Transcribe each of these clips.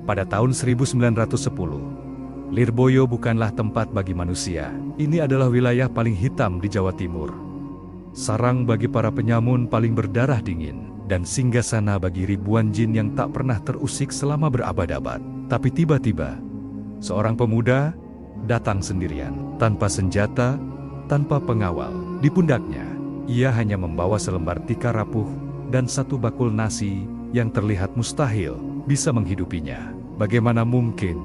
Pada tahun 1910, Lirboyo bukanlah tempat bagi manusia. Ini adalah wilayah paling hitam di Jawa Timur. Sarang bagi para penyamun paling berdarah dingin, dan singgasana bagi ribuan jin yang tak pernah terusik selama berabad-abad. Tapi tiba-tiba, seorang pemuda datang sendirian, tanpa senjata, tanpa pengawal. Di pundaknya, ia hanya membawa selembar tikar rapuh dan satu bakul nasi yang terlihat mustahil bisa menghidupinya. Bagaimana mungkin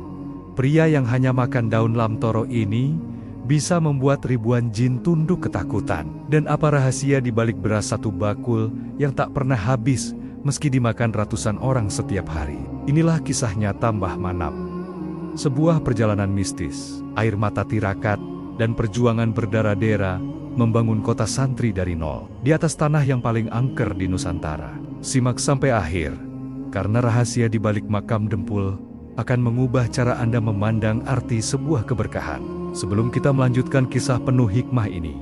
pria yang hanya makan daun lamtoro ini bisa membuat ribuan jin tunduk ketakutan? Dan apa rahasia di balik beras satu bakul yang tak pernah habis meski dimakan ratusan orang setiap hari? Inilah kisah nyata Mbah Manap. Sebuah perjalanan mistis, air mata tirakat, dan perjuangan berdarah-dera membangun kota santri dari nol di atas tanah yang paling angker di Nusantara. Simak sampai akhir, karena rahasia di balik makam Dempul akan mengubah cara Anda memandang arti sebuah keberkahan. Sebelum kita melanjutkan kisah penuh hikmah ini,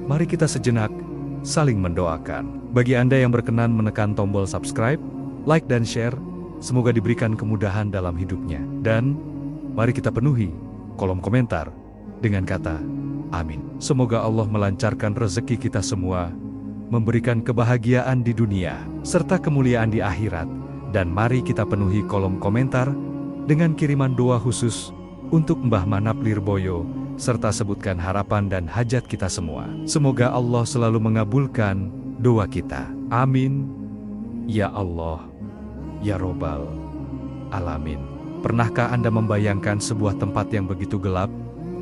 mari kita sejenak saling mendoakan. Bagi Anda yang berkenan menekan tombol subscribe, like dan share, semoga diberikan kemudahan dalam hidupnya. Dan mari kita penuhi kolom komentar dengan kata amin. Semoga Allah melancarkan rezeki kita semua, memberikan kebahagiaan di dunia, serta kemuliaan di akhirat. Dan mari kita penuhi kolom komentar dengan kiriman doa khusus untuk Mbah Manap Lirboyo, serta sebutkan harapan dan hajat kita semua. Semoga Allah selalu mengabulkan doa kita. Amin. Ya Allah, Ya Robbal Alamin. Pernahkah Anda membayangkan sebuah tempat yang begitu gelap,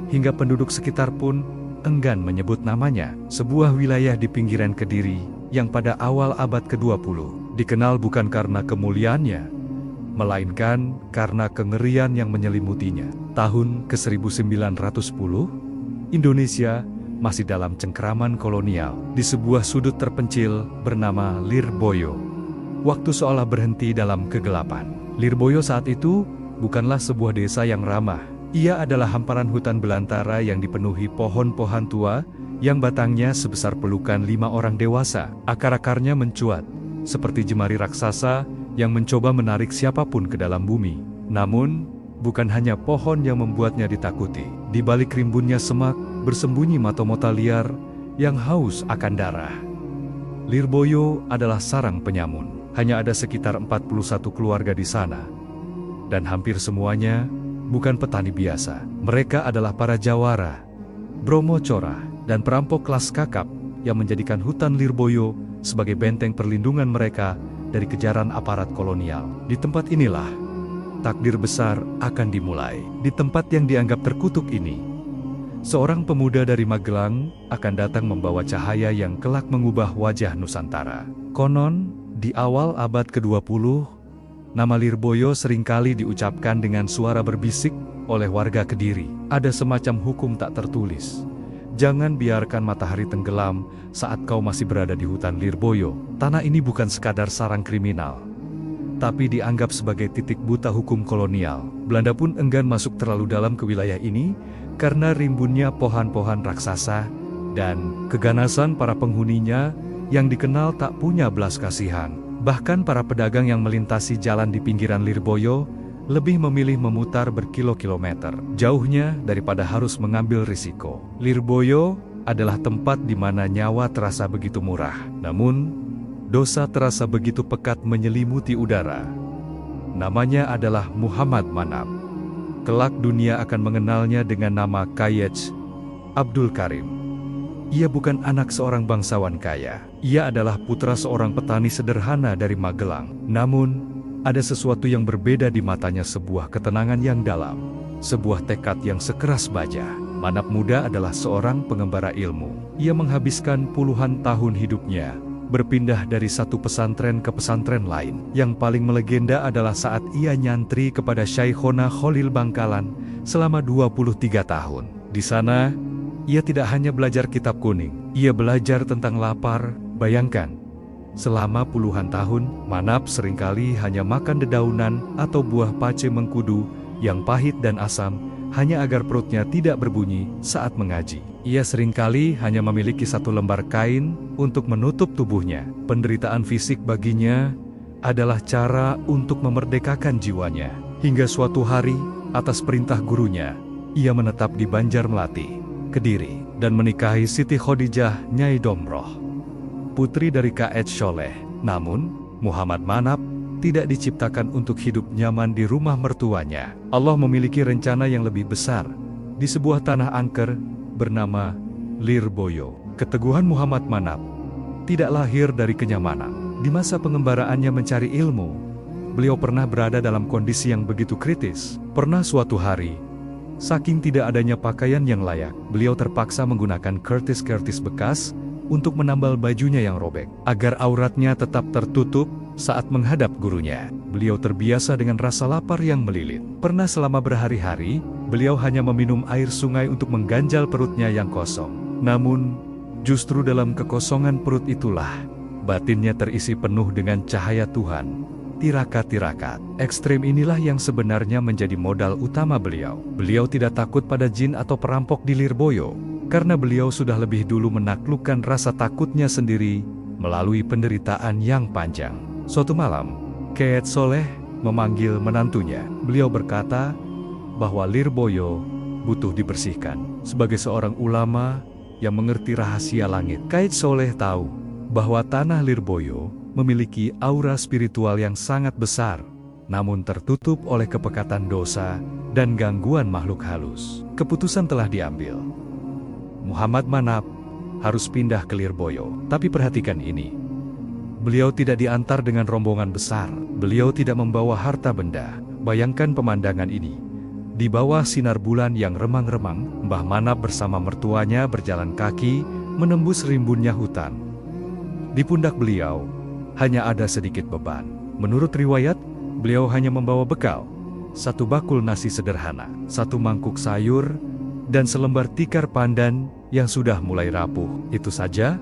hingga penduduk sekitar pun enggan menyebut namanya? Sebuah wilayah di pinggiran Kediri, yang pada awal abad ke-20, dikenal bukan karena kemuliaannya, melainkan karena kengerian yang menyelimutinya. Tahun ke-1910, Indonesia masih dalam cengkeraman kolonial. Di sebuah sudut terpencil bernama Lirboyo, waktu seolah berhenti dalam kegelapan. Lirboyo saat itu bukanlah sebuah desa yang ramah. Ia adalah hamparan hutan belantara yang dipenuhi pohon-pohon tua yang batangnya sebesar pelukan 5 orang dewasa. Akar-akarnya mencuat seperti jemari raksasa yang mencoba menarik siapapun ke dalam bumi. Namun, bukan hanya pohon yang membuatnya ditakuti. Di balik rimbunnya semak, bersembunyi mata-mata liar yang haus akan darah. Lirboyo adalah sarang penyamun. Hanya ada sekitar 41 keluarga di sana. Dan hampir semuanya bukan petani biasa. Mereka adalah para jawara, bromocora, dan perampok kelas kakap yang menjadikan hutan Lirboyo sebagai benteng perlindungan mereka dari kejaran aparat kolonial. Di tempat inilah takdir besar akan dimulai. Di tempat yang dianggap terkutuk ini, seorang pemuda dari Magelang akan datang membawa cahaya yang kelak mengubah wajah Nusantara. Konon, di awal abad ke-20, nama Lirboyo seringkali diucapkan dengan suara berbisik oleh warga Kediri. Ada semacam hukum tak tertulis. Jangan biarkan matahari tenggelam saat kau masih berada di hutan Lirboyo. Tanah ini bukan sekadar sarang kriminal, tapi dianggap sebagai titik buta hukum kolonial. Belanda pun enggan masuk terlalu dalam ke wilayah ini karena rimbunnya pohon-pohon raksasa dan keganasan para penghuninya yang dikenal tak punya belas kasihan. Bahkan para pedagang yang melintasi jalan di pinggiran Lirboyo lebih memilih memutar berkilo-kilometer jauhnya daripada harus mengambil risiko. Lirboyo adalah tempat di mana nyawa terasa begitu murah, namun dosa terasa begitu pekat menyelimuti udara. Namanya adalah Muhammad Manap. Kelak dunia akan mengenalnya dengan nama Kayej Abdul Karim. Ia bukan anak seorang bangsawan kaya. Ia adalah putra seorang petani sederhana dari Magelang. Namun, ada sesuatu yang berbeda di matanya, sebuah ketenangan yang dalam, sebuah tekad yang sekeras baja. Manap muda adalah seorang pengembara ilmu. Ia menghabiskan puluhan tahun hidupnya berpindah dari satu pesantren ke pesantren lain. Yang paling melegenda adalah saat ia nyantri kepada Syekhona Khalil Bangkalan selama 23 tahun. Di sana, ia tidak hanya belajar kitab kuning, ia belajar tentang lapar. Bayangkan, selama puluhan tahun, Manap seringkali hanya makan dedaunan atau buah pace mengkudu yang pahit dan asam, hanya agar perutnya tidak berbunyi saat mengaji. Ia seringkali hanya memiliki satu lembar kain untuk menutup tubuhnya. Penderitaan fisik baginya adalah cara untuk memerdekakan jiwanya. Hingga suatu hari, atas perintah gurunya, ia menetap di Banjarmelati, Kediri, dan menikahi Siti Khadijah Nyai Domroh, putri dari K.H. Sholeh. Namun, Muhammad Manap tidak diciptakan untuk hidup nyaman di rumah mertuanya. Allah memiliki rencana yang lebih besar di sebuah tanah angker bernama Lirboyo. Keteguhan Muhammad Manap tidak lahir dari kenyamanan. Di masa pengembaraannya mencari ilmu, beliau pernah berada dalam kondisi yang begitu kritis. Pernah suatu hari, saking tidak adanya pakaian yang layak, beliau terpaksa menggunakan kertis-kertis bekas untuk menambal bajunya yang robek, agar auratnya tetap tertutup saat menghadap gurunya. Beliau terbiasa dengan rasa lapar yang melilit. Pernah selama berhari-hari, beliau hanya meminum air sungai untuk mengganjal perutnya yang kosong. Namun, justru dalam kekosongan perut itulah, batinnya terisi penuh dengan cahaya Tuhan. Tirakat-tirakat ekstrim inilah yang sebenarnya menjadi modal utama beliau. Beliau tidak takut pada jin atau perampok di Lirboyo, karena beliau sudah lebih dulu menaklukkan rasa takutnya sendiri melalui penderitaan yang panjang. Suatu malam, K.H. Sholeh memanggil menantunya. Beliau berkata bahwa Lirboyo butuh dibersihkan. Sebagai seorang ulama yang mengerti rahasia langit, K.H. Sholeh tahu bahwa tanah Lirboyo memiliki aura spiritual yang sangat besar, namun tertutup oleh kepekatan dosa dan gangguan makhluk halus. Keputusan telah diambil. Muhammad Manap harus pindah ke Lirboyo. Tapi perhatikan ini, beliau tidak diantar dengan rombongan besar. Beliau tidak membawa harta benda. Bayangkan pemandangan ini. Di bawah sinar bulan yang remang-remang, Mbah Manap bersama mertuanya berjalan kaki menembus rimbunnya hutan. Di pundak beliau hanya ada sedikit beban. Menurut riwayat, beliau hanya membawa bekal, satu bakul nasi sederhana, satu mangkuk sayur, dan selembar tikar pandan yang sudah mulai rapuh. Itu saja.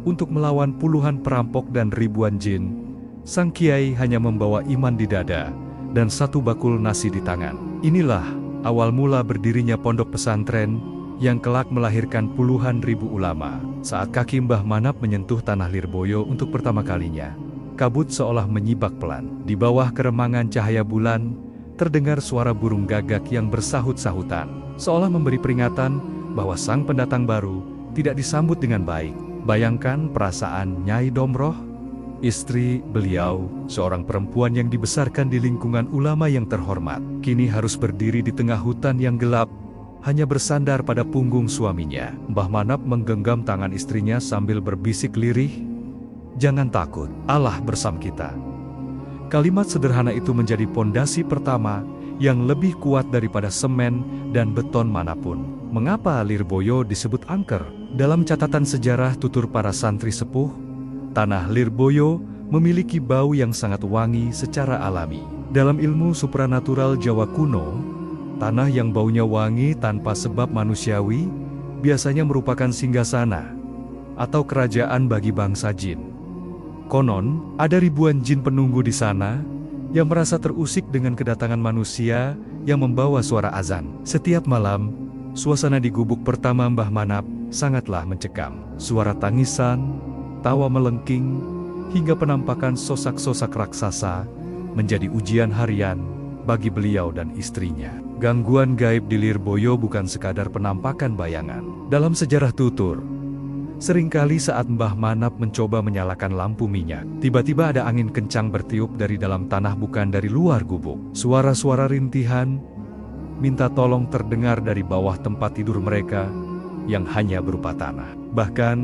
Untuk melawan puluhan perampok dan ribuan jin, sang kiai hanya membawa iman di dada dan satu bakul nasi di tangan. Inilah awal mula berdirinya pondok pesantren yang kelak melahirkan puluhan ribu ulama. Saat kaki Mbah Manap menyentuh tanah Lirboyo untuk pertama kalinya, kabut seolah menyibak pelan. Di bawah keremangan cahaya bulan, terdengar suara burung gagak yang bersahut-sahutan, seolah memberi peringatan bahwa sang pendatang baru tidak disambut dengan baik. Bayangkan perasaan Nyai Domroh, istri beliau, seorang perempuan yang dibesarkan di lingkungan ulama yang terhormat, kini harus berdiri di tengah hutan yang gelap, hanya bersandar pada punggung suaminya. Mbah Manap menggenggam tangan istrinya sambil berbisik lirih, "Jangan takut, Allah bersama kita." Kalimat sederhana itu menjadi pondasi pertama yang lebih kuat daripada semen dan beton manapun. Mengapa Lirboyo disebut angker? Dalam catatan sejarah tutur para santri sepuh, tanah Lirboyo memiliki bau yang sangat wangi secara alami. Dalam ilmu supranatural Jawa kuno, tanah yang baunya wangi tanpa sebab manusiawi biasanya merupakan singgasana atau kerajaan bagi bangsa jin. Konon, ada ribuan jin penunggu di sana yang merasa terusik dengan kedatangan manusia yang membawa suara azan. Setiap malam, suasana di gubuk pertama Mbah Manap sangatlah mencekam. Suara tangisan, tawa melengking, hingga penampakan sosak-sosak raksasa menjadi ujian harian bagi beliau dan istrinya. Gangguan gaib di Lirboyo bukan sekadar penampakan bayangan. Dalam sejarah tutur, seringkali saat Mbah Manap mencoba menyalakan lampu minyak, tiba-tiba ada angin kencang bertiup dari dalam tanah bukan dari luar gubuk. Suara-suara rintihan minta tolong terdengar dari bawah tempat tidur mereka yang hanya berupa tanah. Bahkan,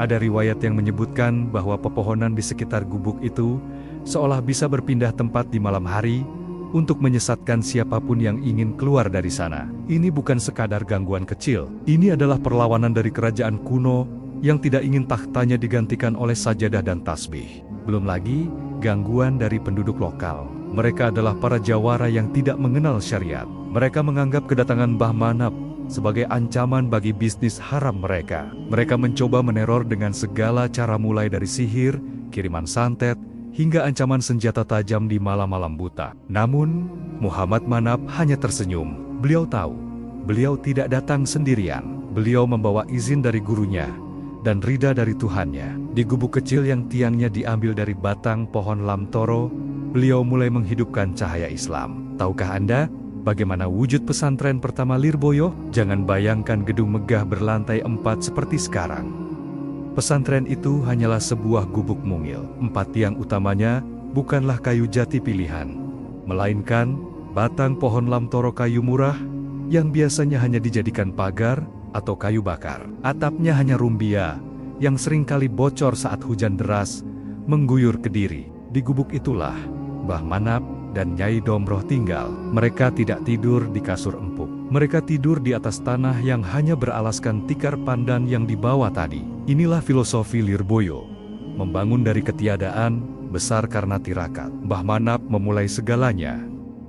ada riwayat yang menyebutkan bahwa pepohonan di sekitar gubuk itu seolah bisa berpindah tempat di malam hari untuk menyesatkan siapapun yang ingin keluar dari sana. Ini bukan sekadar gangguan kecil. Ini adalah perlawanan dari kerajaan kuno yang tidak ingin tahtanya digantikan oleh sajadah dan tasbih. Belum lagi, gangguan dari penduduk lokal. Mereka adalah para jawara yang tidak mengenal syariat. Mereka menganggap kedatangan Mbah Manap sebagai ancaman bagi bisnis haram mereka. Mereka mencoba meneror dengan segala cara, mulai dari sihir, kiriman santet, hingga ancaman senjata tajam di malam-malam buta. Namun, Muhammad Manap hanya tersenyum. Beliau tahu, beliau tidak datang sendirian. Beliau membawa izin dari gurunya dan ridha dari Tuhannya. Di gubuk kecil yang tiangnya diambil dari batang pohon lamtoro, beliau mulai menghidupkan cahaya Islam. Tahukah Anda bagaimana wujud pesantren pertama Lirboyo? Jangan bayangkan gedung megah berlantai 4 seperti sekarang. Pesantren itu hanyalah sebuah gubuk mungil. 4 tiang utamanya bukanlah kayu jati pilihan, melainkan batang pohon lamtoro kayu murah yang biasanya hanya dijadikan pagar atau kayu bakar. Atapnya hanya rumbia yang seringkali bocor saat hujan deras mengguyur Kediri. Di gubuk itulah Mbah Manap dan Nyai Domroh tinggal. Mereka tidak tidur di kasur empuk. Mereka tidur di atas tanah yang hanya beralaskan tikar pandan yang dibawa tadi. Inilah filosofi Lirboyo. Membangun dari ketiadaan, besar karena tirakat. Mbah Manap memulai segalanya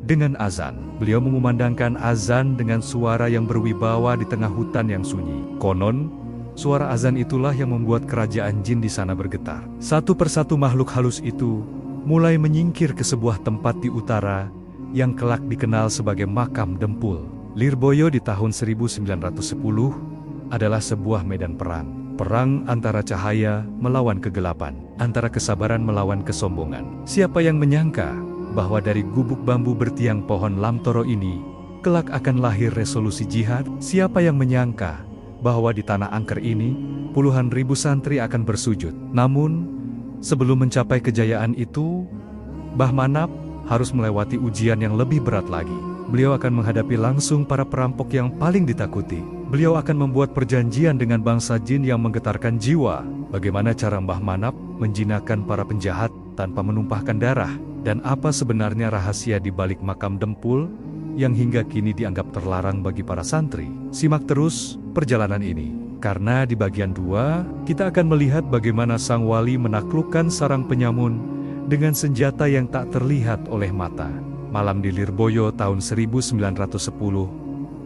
dengan azan. Beliau mengumandangkan azan dengan suara yang berwibawa di tengah hutan yang sunyi. Konon, suara azan itulah yang membuat kerajaan jin di sana bergetar. Satu persatu makhluk halus itu mulai menyingkir ke sebuah tempat di utara yang kelak dikenal sebagai Makam Dempul. Lirboyo di tahun 1910 adalah sebuah medan perang. Perang antara cahaya melawan kegelapan, antara kesabaran melawan kesombongan. Siapa yang menyangka bahwa dari gubuk bambu bertiang pohon lamtoro ini kelak akan lahir resolusi jihad? Siapa yang menyangka bahwa di tanah angker ini puluhan ribu santri akan bersujud? Namun, sebelum mencapai kejayaan itu, Mbah Manap harus melewati ujian yang lebih berat lagi. Beliau akan menghadapi langsung para perampok yang paling ditakuti. Beliau akan membuat perjanjian dengan bangsa jin yang menggetarkan jiwa. Bagaimana cara Mbah Manap menjinakkan para penjahat tanpa menumpahkan darah? Dan apa sebenarnya rahasia di balik Makam Dempul yang hingga kini dianggap terlarang bagi para santri? Simak terus perjalanan ini, karena di bagian 2, kita akan melihat bagaimana sang wali menaklukkan sarang penyamun dengan senjata yang tak terlihat oleh mata. Malam di Lirboyo tahun 1910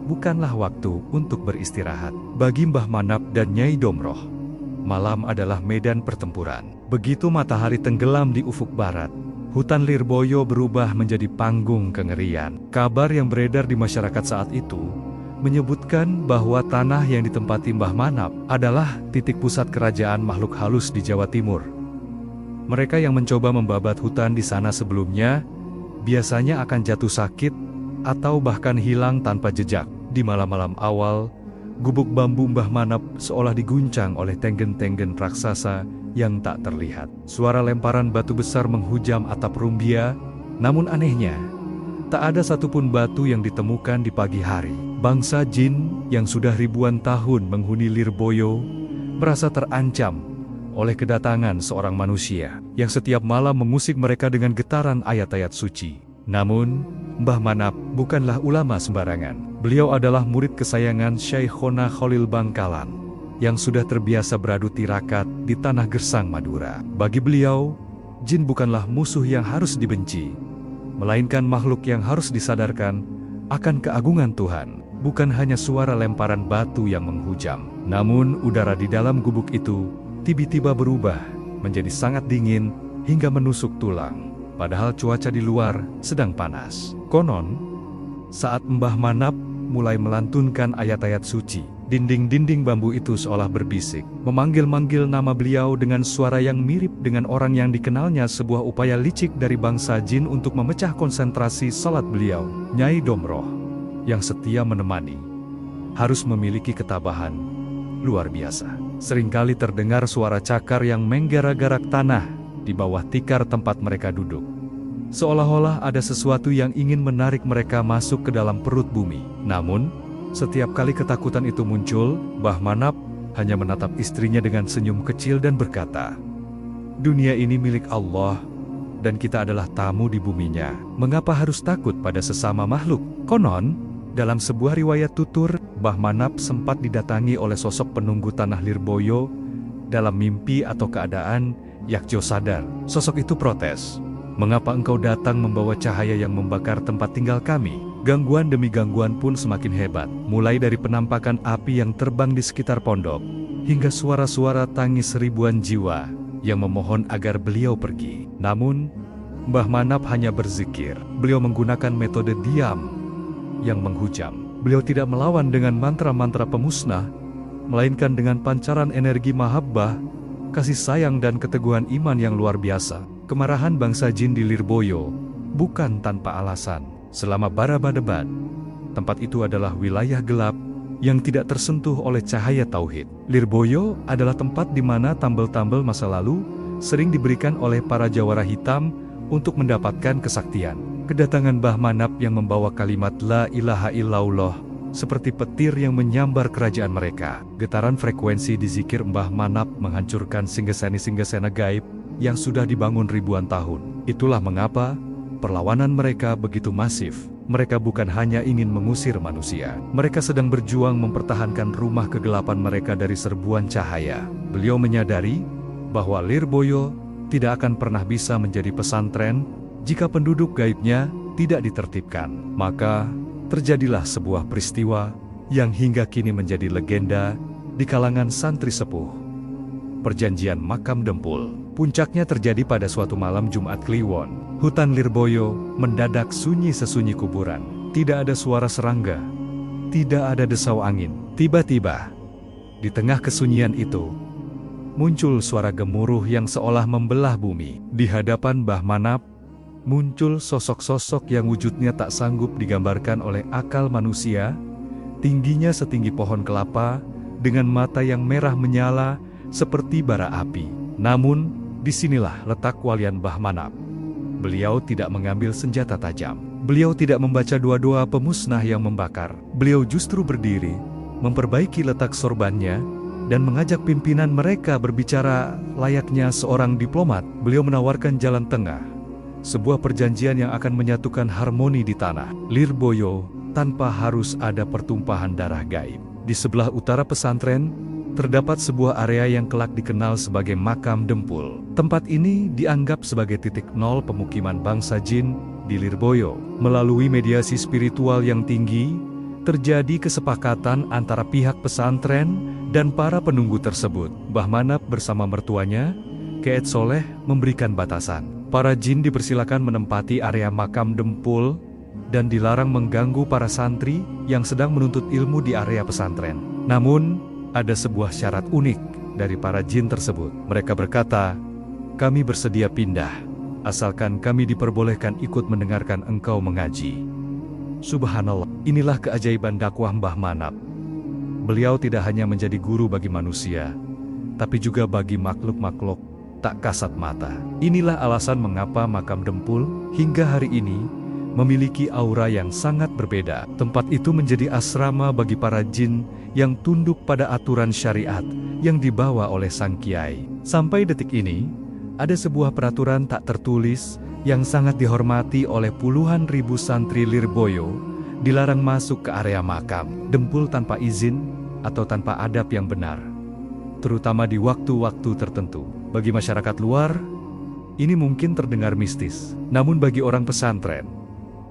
bukanlah waktu untuk beristirahat. Bagi Mbah Manap dan Nyai Domroh, malam adalah medan pertempuran. Begitu matahari tenggelam di ufuk barat, hutan Lirboyo berubah menjadi panggung kengerian. Kabar yang beredar di masyarakat saat itu menyebutkan bahwa tanah yang ditempati Mbah Manap adalah titik pusat kerajaan makhluk halus di Jawa Timur. Mereka yang mencoba membabat hutan di sana sebelumnya biasanya akan jatuh sakit atau bahkan hilang tanpa jejak. Di malam-malam awal, gubuk bambu Mbah Manap seolah diguncang oleh tenggen-tenggen raksasa yang tak terlihat. Suara lemparan batu besar menghujam atap rumbia, namun anehnya, tak ada satupun batu yang ditemukan di pagi hari. Bangsa jin yang sudah ribuan tahun menghuni Lirboyo merasa terancam oleh kedatangan seorang manusia yang setiap malam mengusik mereka dengan getaran ayat-ayat suci. Namun, Mbah Manap bukanlah ulama sembarangan. Beliau adalah murid kesayangan Syekhona Khalil Bangkalan yang sudah terbiasa beradu tirakat di tanah gersang Madura. Bagi beliau, jin bukanlah musuh yang harus dibenci, melainkan makhluk yang harus disadarkan akan keagungan Tuhan. Bukan hanya suara lemparan batu yang menghujam, namun udara di dalam gubuk itu tiba-tiba berubah menjadi sangat dingin hingga menusuk tulang. Padahal cuaca di luar sedang panas. Konon, saat Mbah Manap mulai melantunkan ayat-ayat suci, dinding-dinding bambu itu seolah berbisik, memanggil-manggil nama beliau dengan suara yang mirip dengan orang yang dikenalnya, sebuah upaya licik dari bangsa jin untuk memecah konsentrasi salat beliau. Nyai Domroh, yang setia menemani, harus memiliki ketabahan luar biasa. Seringkali terdengar suara cakar yang menggara-garak tanah di bawah tikar tempat mereka duduk. Seolah-olah ada sesuatu yang ingin menarik mereka masuk ke dalam perut bumi. Namun, setiap kali ketakutan itu muncul, Mbah Manap hanya menatap istrinya dengan senyum kecil dan berkata, "Dunia ini milik Allah, dan kita adalah tamu di buminya. Mengapa harus takut pada sesama makhluk?" Konon, dalam sebuah riwayat tutur, Mbah Manap sempat didatangi oleh sosok penunggu tanah Lirboyo dalam mimpi atau keadaan yakjo sadar. Sosok itu protes, "Mengapa engkau datang membawa cahaya yang membakar tempat tinggal kami?" Gangguan demi gangguan pun semakin hebat, mulai dari penampakan api yang terbang di sekitar pondok, hingga suara-suara tangis ribuan jiwa yang memohon agar beliau pergi. Namun, Mbah Manap hanya berzikir. Beliau menggunakan metode diam yang menghujam. Beliau tidak melawan dengan mantra-mantra pemusnah, melainkan dengan pancaran energi mahabbah, kasih sayang dan keteguhan iman yang luar biasa. Kemarahan bangsa jin di Lirboyo bukan tanpa alasan. Selama Baraba debat, tempat itu adalah wilayah gelap yang tidak tersentuh oleh cahaya tauhid. Lirboyo adalah tempat di mana tambel-tambel masa lalu sering diberikan oleh para jawara hitam untuk mendapatkan kesaktian. Kedatangan Mbah Manap yang membawa kalimat La ilaha illallah seperti petir yang menyambar kerajaan mereka. Getaran frekuensi di zikir Mbah Manap menghancurkan singgasana-singgasana gaib yang sudah dibangun ribuan tahun. Itulah mengapa perlawanan mereka begitu masif. Mereka bukan hanya ingin mengusir manusia. Mereka sedang berjuang mempertahankan rumah kegelapan mereka dari serbuan cahaya. Beliau menyadari bahwa Lirboyo tidak akan pernah bisa menjadi pesantren jika penduduk gaibnya tidak ditertibkan. Maka terjadilah sebuah peristiwa yang hingga kini menjadi legenda di kalangan santri sepuh. Perjanjian Makam Dempul. Puncaknya terjadi pada suatu malam Jumat Kliwon. Hutan Lirboyo mendadak sunyi sesunyi kuburan. Tidak ada suara serangga, tidak ada desau angin. Tiba-tiba, di tengah kesunyian itu, muncul suara gemuruh yang seolah membelah bumi. Di hadapan Mbah Manap, muncul sosok-sosok yang wujudnya tak sanggup digambarkan oleh akal manusia, tingginya setinggi pohon kelapa, dengan mata yang merah menyala seperti bara api. Namun, disinilah letak walian Mbah Manap. Beliau tidak mengambil senjata tajam. Beliau tidak membaca doa-doa pemusnah yang membakar. Beliau justru berdiri, memperbaiki letak sorbannya, dan mengajak pimpinan mereka berbicara layaknya seorang diplomat. Beliau menawarkan jalan tengah, sebuah perjanjian yang akan menyatukan harmoni di tanah Lirboyo tanpa harus ada pertumpahan darah gaib. Di sebelah utara pesantren, terdapat sebuah area yang kelak dikenal sebagai Makam Dempul. Tempat ini dianggap sebagai titik nol pemukiman bangsa jin di Lirboyo. Melalui mediasi spiritual yang tinggi, terjadi kesepakatan antara pihak pesantren dan para penunggu tersebut. Mbah Manap bersama mertuanya, Kiai Soleh, memberikan batasan. Para jin dipersilakan menempati area Makam Dempul dan dilarang mengganggu para santri yang sedang menuntut ilmu di area pesantren. Namun, ada sebuah syarat unik dari para jin tersebut. Mereka berkata, "Kami bersedia pindah, asalkan kami diperbolehkan ikut mendengarkan engkau mengaji." Subhanallah, inilah keajaiban dakwah Mbah Manap. Beliau tidak hanya menjadi guru bagi manusia, tapi juga bagi makhluk-makhluk tak kasat mata. Inilah alasan mengapa Makam Dempul hingga hari ini memiliki aura yang sangat berbeda. Tempat itu menjadi asrama bagi para jin yang tunduk pada aturan syariat yang dibawa oleh sang kiai. Sampai detik ini, ada sebuah peraturan tak tertulis yang sangat dihormati oleh puluhan ribu santri Lirboyo, dilarang masuk ke area Makam Dempul tanpa izin atau tanpa adab yang benar, terutama di waktu-waktu tertentu. Bagi masyarakat luar, ini mungkin terdengar mistis. Namun bagi orang pesantren,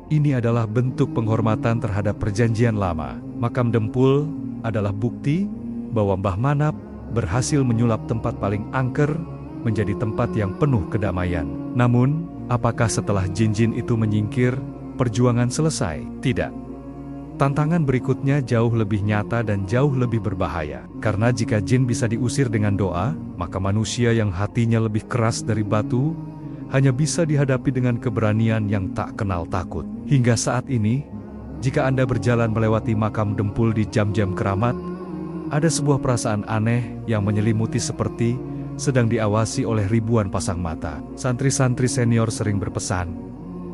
ini adalah bentuk penghormatan terhadap perjanjian lama. Makam Dempul adalah bukti bahwa Mbah Manap berhasil menyulap tempat paling angker menjadi tempat yang penuh kedamaian. Namun, apakah setelah jin-jin itu menyingkir, perjuangan selesai? Tidak. Tantangan berikutnya jauh lebih nyata dan jauh lebih berbahaya. Karena jika jin bisa diusir dengan doa, maka manusia yang hatinya lebih keras dari batu hanya bisa dihadapi dengan keberanian yang tak kenal takut. Hingga saat ini, jika Anda berjalan melewati Makam Dempul di jam-jam keramat, ada sebuah perasaan aneh yang menyelimuti seperti sedang diawasi oleh ribuan pasang mata. Santri-santri senior sering berpesan,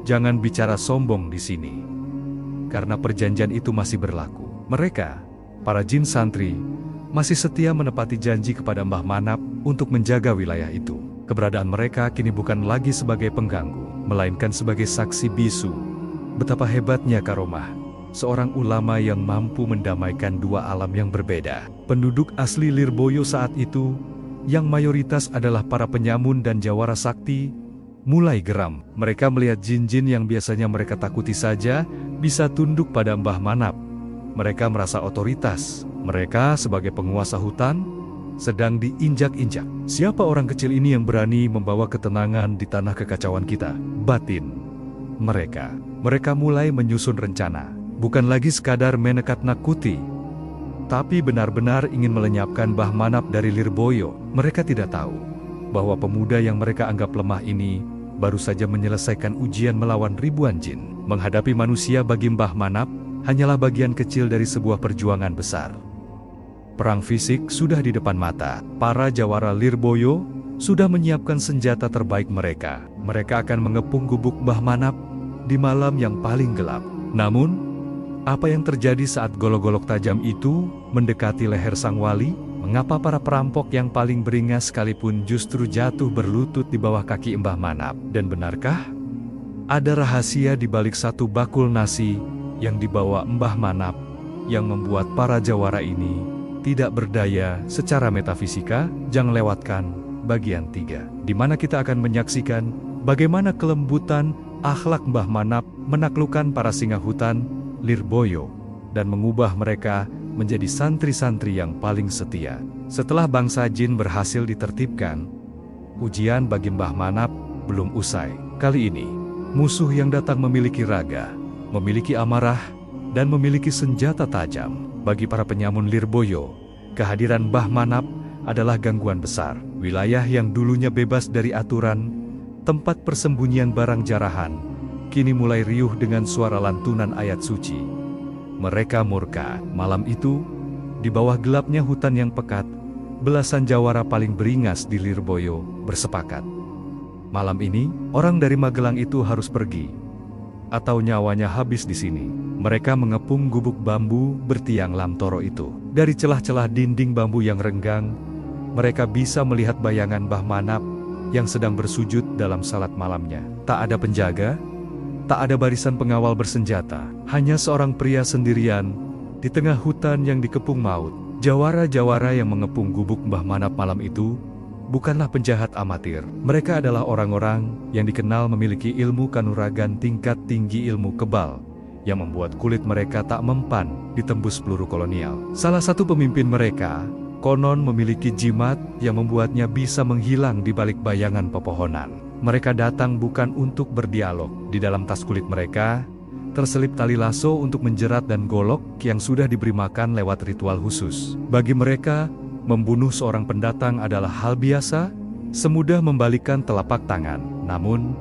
"Jangan bicara sombong di sini," karena perjanjian itu masih berlaku. Mereka, para jin santri, masih setia menepati janji kepada Mbah Manap untuk menjaga wilayah itu. Keberadaan mereka kini bukan lagi sebagai pengganggu, melainkan sebagai saksi bisu betapa hebatnya karomah seorang ulama yang mampu mendamaikan dua alam yang berbeda. Penduduk asli Lirboyo saat itu, yang mayoritas adalah para penyamun dan jawara sakti, mulai geram. Mereka melihat jin-jin yang biasanya mereka takuti saja bisa tunduk pada Mbah Manap. Mereka merasa otoritas. Mereka sebagai penguasa hutan sedang diinjak-injak. Siapa orang kecil ini yang berani membawa ketenangan di tanah kekacauan kita? Batin mereka mulai menyusun rencana. Bukan lagi sekadar menekat-nakuti, tapi benar-benar ingin melenyapkan Mbah Manap dari Lirboyo. Mereka tidak tahu bahwa pemuda yang mereka anggap lemah ini baru saja menyelesaikan ujian melawan ribuan jin. Menghadapi manusia bagi Mbah Manap hanyalah bagian kecil dari sebuah perjuangan besar. Perang fisik sudah di depan mata. Para jawara Lirboyo sudah menyiapkan senjata terbaik mereka. Mereka akan mengepung gubuk Mbah Manap di malam yang paling gelap. Namun, apa yang terjadi saat golok-golok tajam itu mendekati leher sang wali? Mengapa para perampok yang paling beringas sekalipun justru jatuh berlutut di bawah kaki Mbah Manap? Dan benarkah ada rahasia di balik satu bakul nasi yang dibawa Mbah Manap yang membuat para jawara ini tidak berdaya secara metafisika? Jangan lewatkan bagian 3, di mana kita akan menyaksikan bagaimana kelembutan akhlak Mbah Manap menaklukkan para singa hutan Lirboyo dan mengubah mereka menjadi santri-santri yang paling setia. Setelah bangsa jin berhasil ditertibkan, ujian bagi Mbah Manap belum usai. Kali ini, musuh yang datang memiliki raga, memiliki amarah, dan memiliki senjata tajam. Bagi para penyamun Lirboyo, kehadiran Mbah Manap adalah gangguan besar. Wilayah yang dulunya bebas dari aturan, tempat persembunyian barang jarahan, kini mulai riuh dengan suara lantunan ayat suci. Mereka murka. Malam itu, di bawah gelapnya hutan yang pekat, belasan jawara paling beringas di Lirboyo bersepakat. Malam ini, orang dari Magelang itu harus pergi, atau nyawanya habis di sini. Mereka mengepung gubuk bambu bertiang lamtoro itu. Dari celah-celah dinding bambu yang renggang, mereka bisa melihat bayangan Mbah Manap yang sedang bersujud dalam salat malamnya. Tak ada penjaga, tak ada barisan pengawal bersenjata, hanya seorang pria sendirian di tengah hutan yang dikepung maut. Jawara-jawara yang mengepung gubuk Mbah Manap malam itu bukanlah penjahat amatir. Mereka adalah orang-orang yang dikenal memiliki ilmu kanuragan tingkat tinggi, ilmu kebal yang membuat kulit mereka tak mempan ditembus peluru kolonial. Salah satu pemimpin mereka konon memiliki jimat yang membuatnya bisa menghilang di balik bayangan pepohonan. Mereka datang bukan untuk berdialog. Di dalam tas kulit mereka terselip tali lasso untuk menjerat dan golok yang sudah diberi makan lewat ritual khusus. Bagi mereka, membunuh seorang pendatang adalah hal biasa, semudah membalikkan telapak tangan. Namun,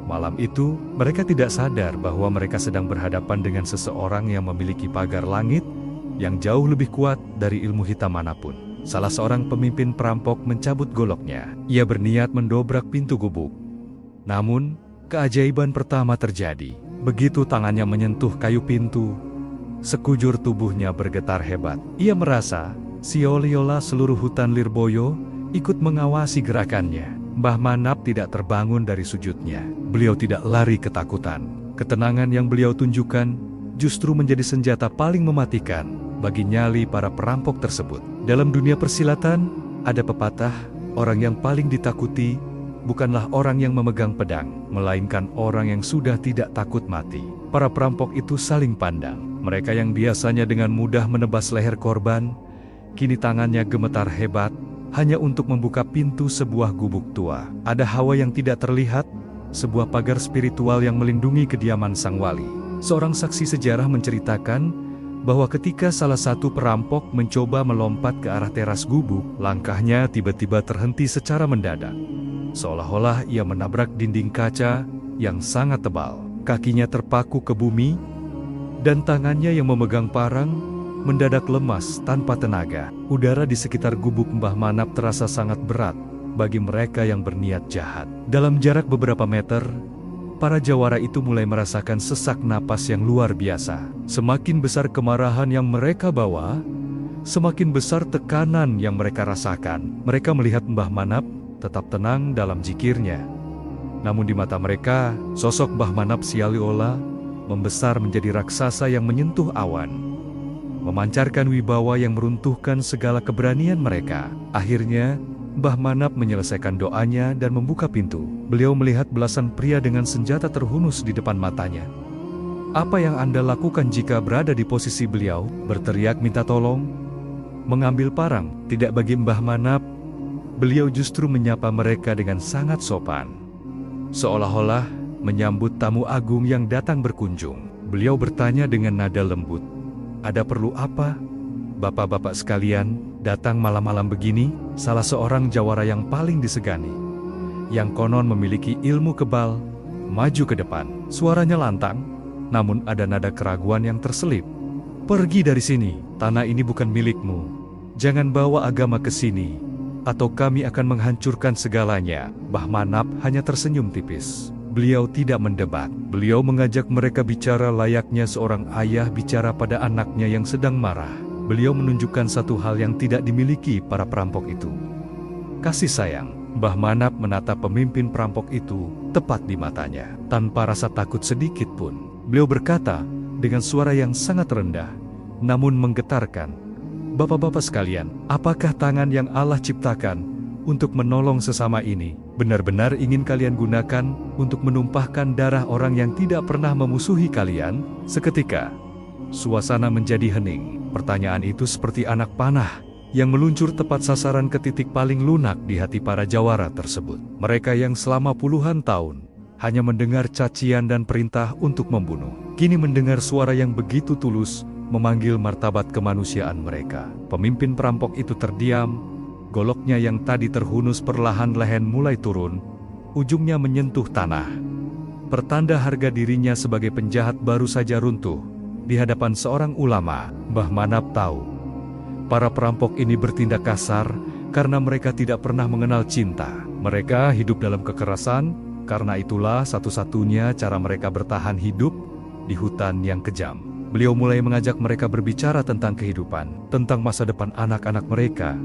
malam itu mereka tidak sadar bahwa mereka sedang berhadapan dengan seseorang yang memiliki pagar langit yang jauh lebih kuat dari ilmu hitam manapun. Salah seorang pemimpin perampok mencabut goloknya. Ia berniat mendobrak pintu gubuk. Namun, keajaiban pertama terjadi. Begitu tangannya menyentuh kayu pintu, sekujur tubuhnya bergetar hebat. Ia merasa seolah-olah seluruh hutan Lirboyo ikut mengawasi gerakannya. Mbah Manap tidak terbangun dari sujudnya. Beliau tidak lari ketakutan. Ketenangan yang beliau tunjukkan justru menjadi senjata paling mematikan bagi nyali para perampok tersebut. Dalam dunia persilatan, ada pepatah, orang yang paling ditakuti bukanlah orang yang memegang pedang, melainkan orang yang sudah tidak takut mati. Para perampok itu saling pandang. Mereka yang biasanya dengan mudah menebas leher korban, kini tangannya gemetar hebat, hanya untuk membuka pintu sebuah gubuk tua. Ada hawa yang tidak terlihat, sebuah pagar spiritual yang melindungi kediaman sang wali. Seorang saksi sejarah menceritakan bahwa ketika salah satu perampok mencoba melompat ke arah teras gubuk, langkahnya tiba-tiba terhenti secara mendadak. Seolah-olah ia menabrak dinding kaca yang sangat tebal. Kakinya terpaku ke bumi, dan tangannya yang memegang parang mendadak lemas tanpa tenaga. Udara di sekitar gubuk Mbah Manap terasa sangat berat bagi mereka yang berniat jahat. Dalam jarak beberapa meter, para jawara itu mulai merasakan sesak napas yang luar biasa. Semakin besar kemarahan yang mereka bawa, semakin besar tekanan yang mereka rasakan. Mereka melihat Mbah Manap tetap tenang dalam zikirnya. Namun di mata mereka, sosok Mbah Manap seolah-olah membesar menjadi raksasa yang menyentuh awan, memancarkan wibawa yang meruntuhkan segala keberanian mereka. Akhirnya, Mbah Manap menyelesaikan doanya dan membuka pintu. Beliau melihat belasan pria dengan senjata terhunus di depan matanya. "Apa yang Anda lakukan jika berada di posisi beliau?" berteriak minta tolong. Mengambil parang, tidak bagi Mbah Manap. Beliau justru menyapa mereka dengan sangat sopan, seolah-olah menyambut tamu agung yang datang berkunjung. Beliau bertanya dengan nada lembut, "Ada perlu apa, bapak-bapak sekalian, datang malam-malam begini?" Salah seorang jawara yang paling disegani, yang konon memiliki ilmu kebal, maju ke depan. Suaranya lantang, namun ada nada keraguan yang terselip. "Pergi dari sini, tanah ini bukan milikmu. Jangan bawa agama ke sini, atau kami akan menghancurkan segalanya." Mbah Manap hanya tersenyum tipis. Beliau tidak mendebat. Beliau mengajak mereka bicara layaknya seorang ayah bicara pada anaknya yang sedang marah. Beliau menunjukkan satu hal yang tidak dimiliki para perampok itu: kasih sayang. Mbah Manap menatap pemimpin perampok itu tepat di matanya. Tanpa rasa takut sedikit pun, beliau berkata dengan suara yang sangat rendah, namun menggetarkan, "Bapak-bapak sekalian, apakah tangan yang Allah ciptakan untuk menolong sesama ini benar-benar ingin kalian gunakan untuk menumpahkan darah orang yang tidak pernah memusuhi kalian?" Seketika, suasana menjadi hening. Pertanyaan itu seperti anak panah yang meluncur tepat sasaran ke titik paling lunak di hati para jawara tersebut. Mereka yang selama puluhan tahun hanya mendengar cacian dan perintah untuk membunuh, kini mendengar suara yang begitu tulus memanggil martabat kemanusiaan mereka. Pemimpin perampok itu terdiam. Goloknya yang tadi terhunus perlahan-lahan mulai turun, ujungnya menyentuh tanah. Pertanda harga dirinya sebagai penjahat baru saja runtuh di hadapan seorang ulama. Mbah Manap tahu, para perampok ini bertindak kasar karena mereka tidak pernah mengenal cinta. Mereka hidup dalam kekerasan, karena itulah satu-satunya cara mereka bertahan hidup di hutan yang kejam. Beliau mulai mengajak mereka berbicara tentang kehidupan, tentang masa depan anak-anak mereka,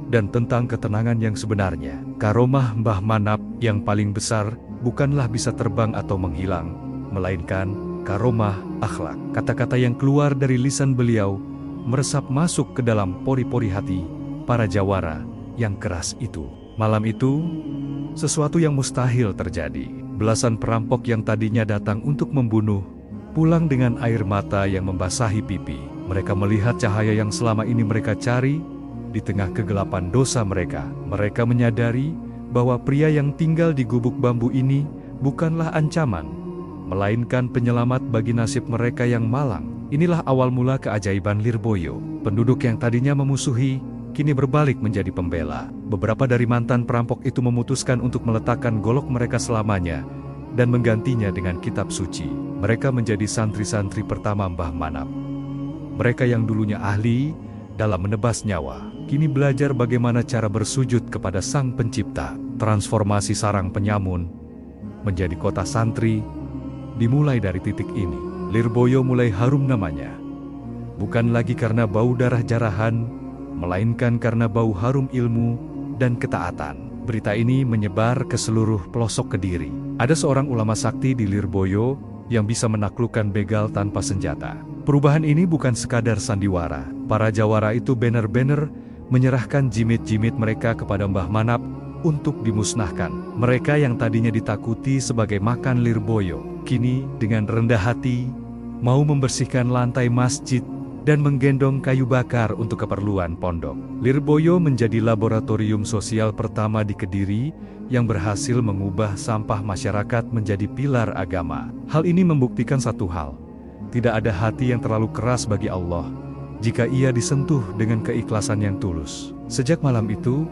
dan tentang ketenangan yang sebenarnya. Karomah Mbah Manap yang paling besar bukanlah bisa terbang atau menghilang, melainkan karomah akhlak. Kata-kata yang keluar dari lisan beliau meresap masuk ke dalam pori-pori hati para jawara yang keras itu. Malam itu, sesuatu yang mustahil terjadi. Belasan perampok yang tadinya datang untuk membunuh, pulang dengan air mata yang membasahi pipi. Mereka melihat cahaya yang selama ini mereka cari di tengah kegelapan dosa mereka. Mereka menyadari bahwa pria yang tinggal di gubuk bambu ini bukanlah ancaman, melainkan penyelamat bagi nasib mereka yang malang. Inilah awal mula keajaiban Lirboyo. Penduduk yang tadinya memusuhi, kini berbalik menjadi pembela. Beberapa dari mantan perampok itu memutuskan untuk meletakkan golok mereka selamanya dan menggantinya dengan kitab suci. Mereka menjadi santri-santri pertama Mbah Manap. Mereka yang dulunya ahli dalam menebas nyawa, kini belajar bagaimana cara bersujud kepada Sang Pencipta. Transformasi sarang penyamun menjadi kota santri dimulai dari titik ini. Lirboyo mulai harum namanya, bukan lagi karena bau darah jarahan, melainkan karena bau harum ilmu dan ketaatan. Berita ini menyebar ke seluruh pelosok Kediri. Ada seorang ulama sakti di Lirboyo yang bisa menaklukkan begal tanpa senjata. Perubahan ini bukan sekadar sandiwara. Para jawara itu benar-benar menyerahkan jimit-jimit mereka kepada Mbah Manap untuk dimusnahkan. Mereka yang tadinya ditakuti sebagai makan Lirboyo, kini dengan rendah hati mau membersihkan lantai masjid dan menggendong kayu bakar untuk keperluan pondok. Lirboyo menjadi laboratorium sosial pertama di Kediri yang berhasil mengubah sampah masyarakat menjadi pilar agama. Hal ini membuktikan satu hal: tidak ada hati yang terlalu keras bagi Allah jika ia disentuh dengan keikhlasan yang tulus. Sejak malam itu,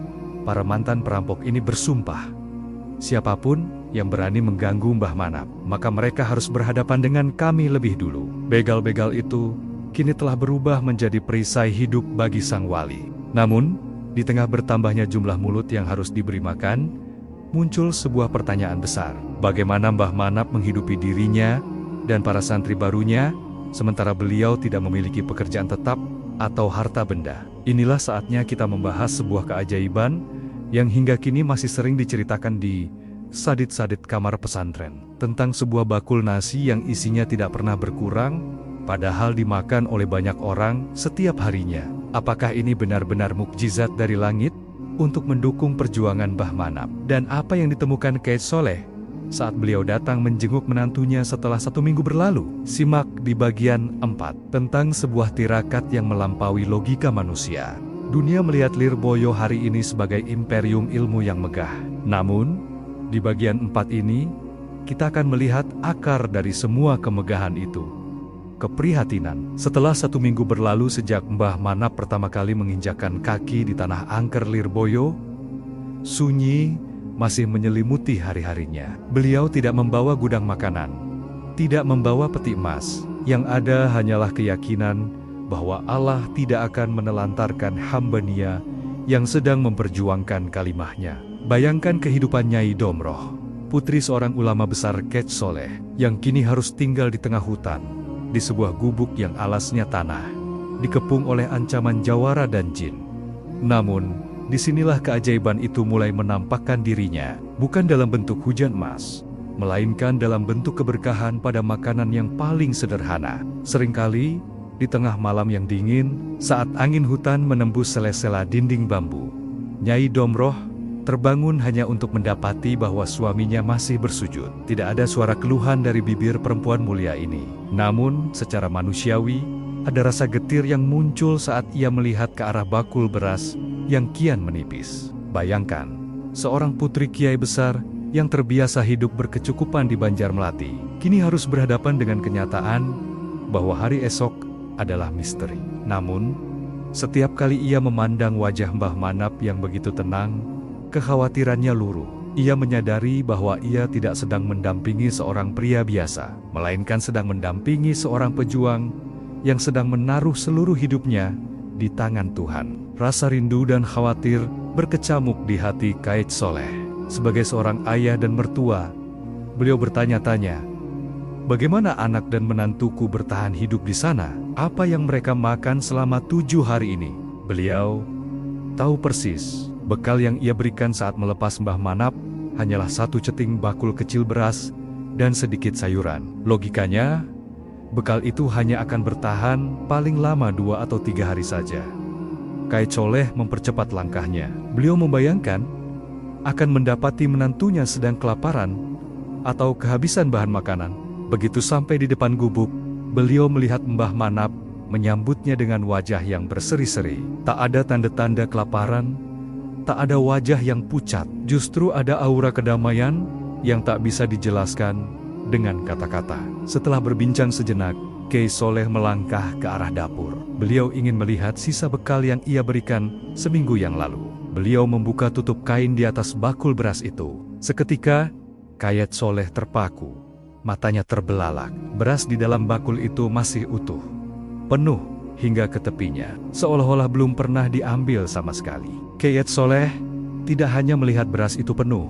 para mantan perampok ini bersumpah, siapapun yang berani mengganggu Mbah Manap, maka mereka harus berhadapan dengan kami lebih dulu. Begal-begal itu kini telah berubah menjadi perisai hidup bagi sang wali. Namun, di tengah bertambahnya jumlah mulut yang harus diberi makan, muncul sebuah pertanyaan besar. Bagaimana Mbah Manap menghidupi dirinya dan para santri barunya, sementara beliau tidak memiliki pekerjaan tetap atau harta benda? Inilah saatnya kita membahas sebuah keajaiban yang hingga kini masih sering diceritakan di sadit-sadit kamar pesantren, tentang sebuah bakul nasi yang isinya tidak pernah berkurang, padahal dimakan oleh banyak orang setiap harinya. Apakah ini benar-benar mukjizat dari langit untuk mendukung perjuangan Mbah Manap? Dan apa yang ditemukan Kiai Soleh saat beliau datang menjenguk menantunya setelah 1 minggu berlalu? Simak di bagian 4 tentang sebuah tirakat yang melampaui logika manusia. Dunia melihat Lirboyo hari ini sebagai imperium ilmu yang megah. Namun, di bagian 4 ini, kita akan melihat akar dari semua kemegahan itu: keprihatinan. Setelah 1 minggu berlalu sejak Mbah Manap pertama kali menginjakkan kaki di tanah angker Lirboyo, sunyi masih menyelimuti hari-harinya. Beliau tidak membawa gudang makanan, tidak membawa peti emas. Yang ada hanyalah keyakinan bahwa Allah tidak akan menelantarkan hamba-Nya yang sedang memperjuangkan kalimahnya. Bayangkan kehidupan Nyai Domroh, putri seorang ulama besar Kec Soleh, yang kini harus tinggal di tengah hutan, di sebuah gubuk yang alasnya tanah, dikepung oleh ancaman jawara dan jin. Namun, disinilah keajaiban itu mulai menampakkan dirinya, bukan dalam bentuk hujan emas, melainkan dalam bentuk keberkahan pada makanan yang paling sederhana. Seringkali, di tengah malam yang dingin, saat angin hutan menembus sela-sela dinding bambu, Nyai Domroh terbangun hanya untuk mendapati bahwa suaminya masih bersujud. Tidak ada suara keluhan dari bibir perempuan mulia ini. Namun, secara manusiawi, ada rasa getir yang muncul saat ia melihat ke arah bakul beras yang kian menipis. Bayangkan, seorang putri kiai besar yang terbiasa hidup berkecukupan di Banjarmelati, kini harus berhadapan dengan kenyataan bahwa hari esok adalah misteri. Namun, setiap kali ia memandang wajah Mbah Manap yang begitu tenang, kekhawatirannya luruh. Ia menyadari bahwa ia tidak sedang mendampingi seorang pria biasa, melainkan sedang mendampingi seorang pejuang yang sedang menaruh seluruh hidupnya di tangan Tuhan. Rasa rindu dan khawatir berkecamuk di hati Kec Soleh. Sebagai seorang ayah dan mertua, beliau bertanya-tanya, bagaimana anak dan menantuku bertahan hidup di sana? Apa yang mereka makan selama 7 hari ini? Beliau tahu persis, bekal yang ia berikan saat melepas Mbah Manap hanyalah 1 ceting bakul kecil beras dan sedikit sayuran. Logikanya, bekal itu hanya akan bertahan paling lama 2 atau 3 hari saja. Kec Soleh mempercepat langkahnya. Beliau membayangkan akan mendapati menantunya sedang kelaparan atau kehabisan bahan makanan. Begitu sampai di depan gubuk, beliau melihat Mbah Manap menyambutnya dengan wajah yang berseri-seri. Tak ada tanda-tanda kelaparan, tak ada wajah yang pucat. Justru ada aura kedamaian yang tak bisa dijelaskan dengan kata-kata. Setelah berbincang sejenak, Kec Soleh melangkah ke arah dapur. Beliau ingin melihat sisa bekal yang ia berikan seminggu yang lalu. Beliau membuka tutup kain di atas bakul beras itu. Seketika, Kec Soleh terpaku. Matanya terbelalak. Beras di dalam bakul itu masih utuh, penuh hingga ke tepinya, seolah-olah belum pernah diambil sama sekali. Kec Soleh tidak hanya melihat beras itu penuh.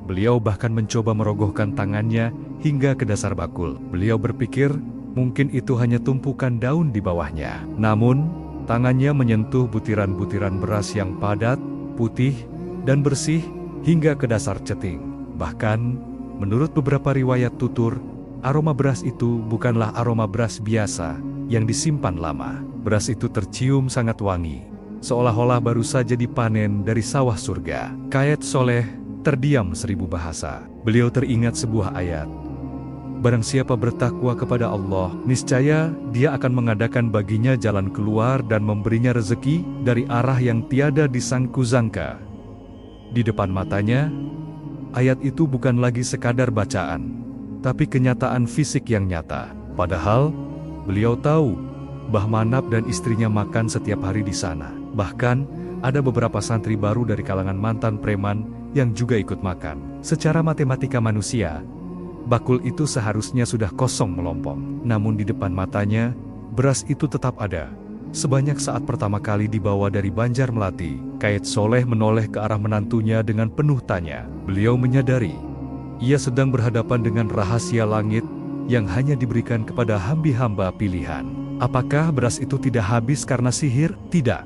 Beliau bahkan mencoba merogohkan tangannya hingga ke dasar bakul. Beliau berpikir mungkin itu hanya tumpukan daun di bawahnya. Namun, tangannya menyentuh butiran-butiran beras yang padat, putih, dan bersih hingga ke dasar ceting. Bahkan, menurut beberapa riwayat tutur, aroma beras itu bukanlah aroma beras biasa yang disimpan lama. Beras itu tercium sangat wangi, seolah-olah baru saja dipanen dari sawah surga. Kec Soleh terdiam 1000 bahasa. Beliau teringat sebuah ayat. Barang siapa bertakwa kepada Allah, niscaya Dia akan mengadakan baginya jalan keluar dan memberinya rezeki dari arah yang tiada disangku-sangka. Di depan matanya, ayat itu bukan lagi sekadar bacaan, tapi kenyataan fisik yang nyata. Padahal, beliau tahu, Mbah Manap dan istrinya makan setiap hari di sana. Bahkan, ada beberapa santri baru dari kalangan mantan preman yang juga ikut makan. Secara matematika manusia, bakul itu seharusnya sudah kosong melompong. Namun di depan matanya, beras itu tetap ada. Sebanyak saat pertama kali dibawa dari Banjarmelati, Kec Soleh menoleh ke arah menantunya dengan penuh tanya. Beliau menyadari, ia sedang berhadapan dengan rahasia langit yang hanya diberikan kepada hamba-hamba pilihan. Apakah beras itu tidak habis karena sihir? Tidak.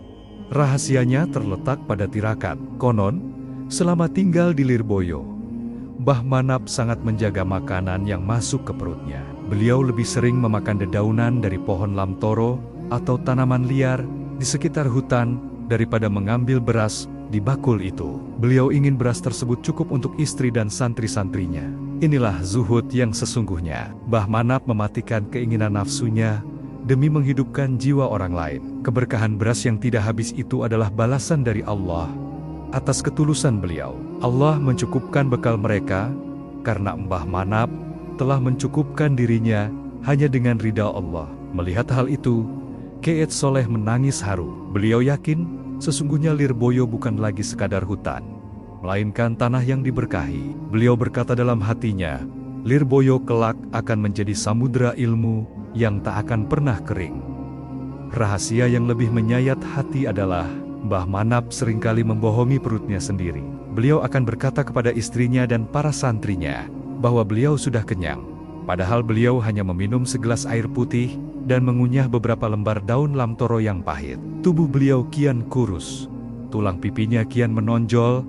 Rahasianya terletak pada tirakat. Konon, selama tinggal di Lirboyo, Mbah Manap sangat menjaga makanan yang masuk ke perutnya. Beliau lebih sering memakan dedaunan dari pohon lamtoro atau tanaman liar di sekitar hutan daripada mengambil beras di bakul itu. Beliau ingin beras tersebut cukup untuk istri dan santri-santrinya. Inilah zuhud yang sesungguhnya. Mbah Manap mematikan keinginan nafsunya demi menghidupkan jiwa orang lain. Keberkahan beras yang tidak habis itu adalah balasan dari Allah atas ketulusan beliau. Allah mencukupkan bekal mereka karena Mbah Manap telah mencukupkan dirinya hanya dengan ridha Allah. Melihat hal itu, Kec Soleh menangis haru. Beliau yakin sesungguhnya Lirboyo bukan lagi sekadar hutan, melainkan tanah yang diberkahi. Beliau berkata dalam hatinya, Lirboyo kelak akan menjadi samudera ilmu yang tak akan pernah kering. Rahasia yang lebih menyayat hati adalah, Mbah Manap seringkali membohongi perutnya sendiri. Beliau akan berkata kepada istrinya dan para santrinya, bahwa beliau sudah kenyang. Padahal beliau hanya meminum segelas air putih, dan mengunyah beberapa lembar daun lamtoro yang pahit. Tubuh beliau kian kurus, tulang pipinya kian menonjol,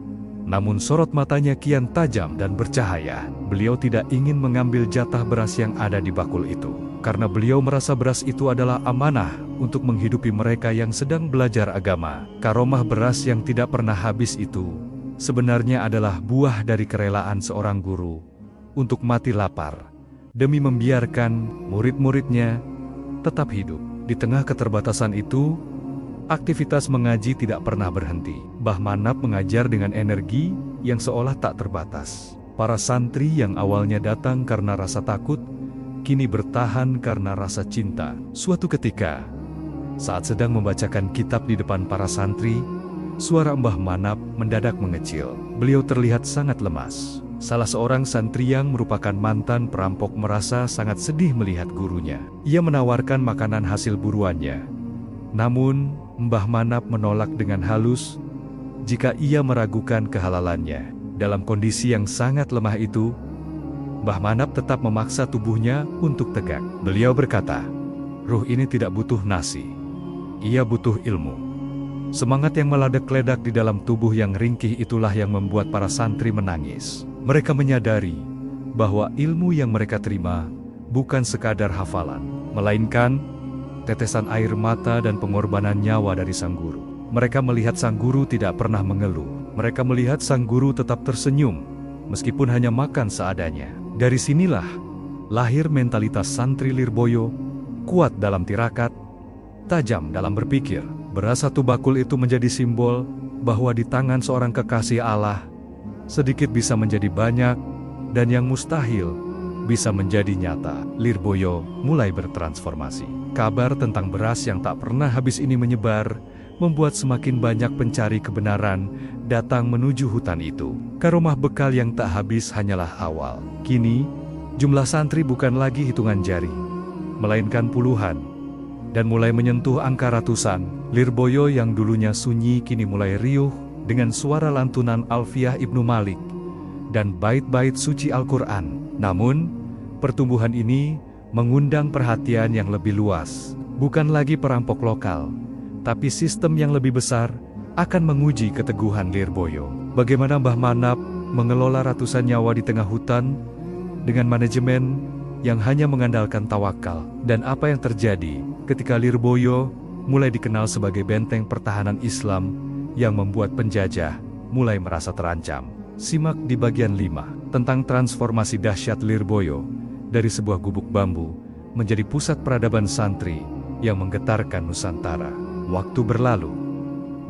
namun sorot matanya kian tajam dan bercahaya. Beliau tidak ingin mengambil jatah beras yang ada di bakul itu, karena beliau merasa beras itu adalah amanah untuk menghidupi mereka yang sedang belajar agama. Karomah beras yang tidak pernah habis itu sebenarnya adalah buah dari kerelaan seorang guru untuk mati lapar demi membiarkan murid-muridnya tetap hidup. Di tengah keterbatasan itu, aktivitas mengaji tidak pernah berhenti. Mbah Manap mengajar dengan energi yang seolah tak terbatas. Para santri yang awalnya datang karena rasa takut, kini bertahan karena rasa cinta. Suatu ketika, saat sedang membacakan kitab di depan para santri, suara Mbah Manap mendadak mengecil. Beliau terlihat sangat lemas. Salah seorang santri yang merupakan mantan perampok merasa sangat sedih melihat gurunya. Ia menawarkan makanan hasil buruannya. Namun, Mbah Manap menolak dengan halus jika ia meragukan kehalalannya. Dalam kondisi yang sangat lemah itu, Mbah Manap tetap memaksa tubuhnya untuk tegak. Beliau berkata, "Ruh ini tidak butuh nasi. Ia butuh ilmu." Semangat yang meledak-ledak di dalam tubuh yang ringkih itulah yang membuat para santri menangis. Mereka menyadari bahwa ilmu yang mereka terima bukan sekadar hafalan, melainkan tetesan air mata dan pengorbanan nyawa dari sang guru. Mereka melihat sang guru tidak pernah mengeluh. Mereka melihat sang guru tetap tersenyum, meskipun hanya makan seadanya. Dari sinilah lahir mentalitas santri Lirboyo, kuat dalam tirakat, tajam dalam berpikir. Beras satu bakul itu menjadi simbol bahwa di tangan seorang kekasih Allah, sedikit bisa menjadi banyak, dan yang mustahil bisa menjadi nyata. Lirboyo mulai bertransformasi. Kabar tentang beras yang tak pernah habis ini menyebar, membuat semakin banyak pencari kebenaran datang menuju hutan itu. Karomah bekal yang tak habis hanyalah awal. Kini, jumlah santri bukan lagi hitungan jari, melainkan puluhan, dan mulai menyentuh angka ratusan. Lirboyo yang dulunya sunyi kini mulai riuh dengan suara lantunan Alfiah Ibnu Malik dan bait-bait suci Al-Quran. Namun, pertumbuhan ini mengundang perhatian yang lebih luas. Bukan lagi perampok lokal, tapi sistem yang lebih besar akan menguji keteguhan Lirboyo. Bagaimana Mbah Manap mengelola ratusan nyawa di tengah hutan dengan manajemen yang hanya mengandalkan tawakal. Dan apa yang terjadi ketika Lirboyo mulai dikenal sebagai benteng pertahanan Islam yang membuat penjajah mulai merasa terancam. Simak di bagian 5 tentang transformasi dahsyat Lirboyo dari sebuah gubuk bambu menjadi pusat peradaban santri yang menggetarkan Nusantara. Waktu berlalu,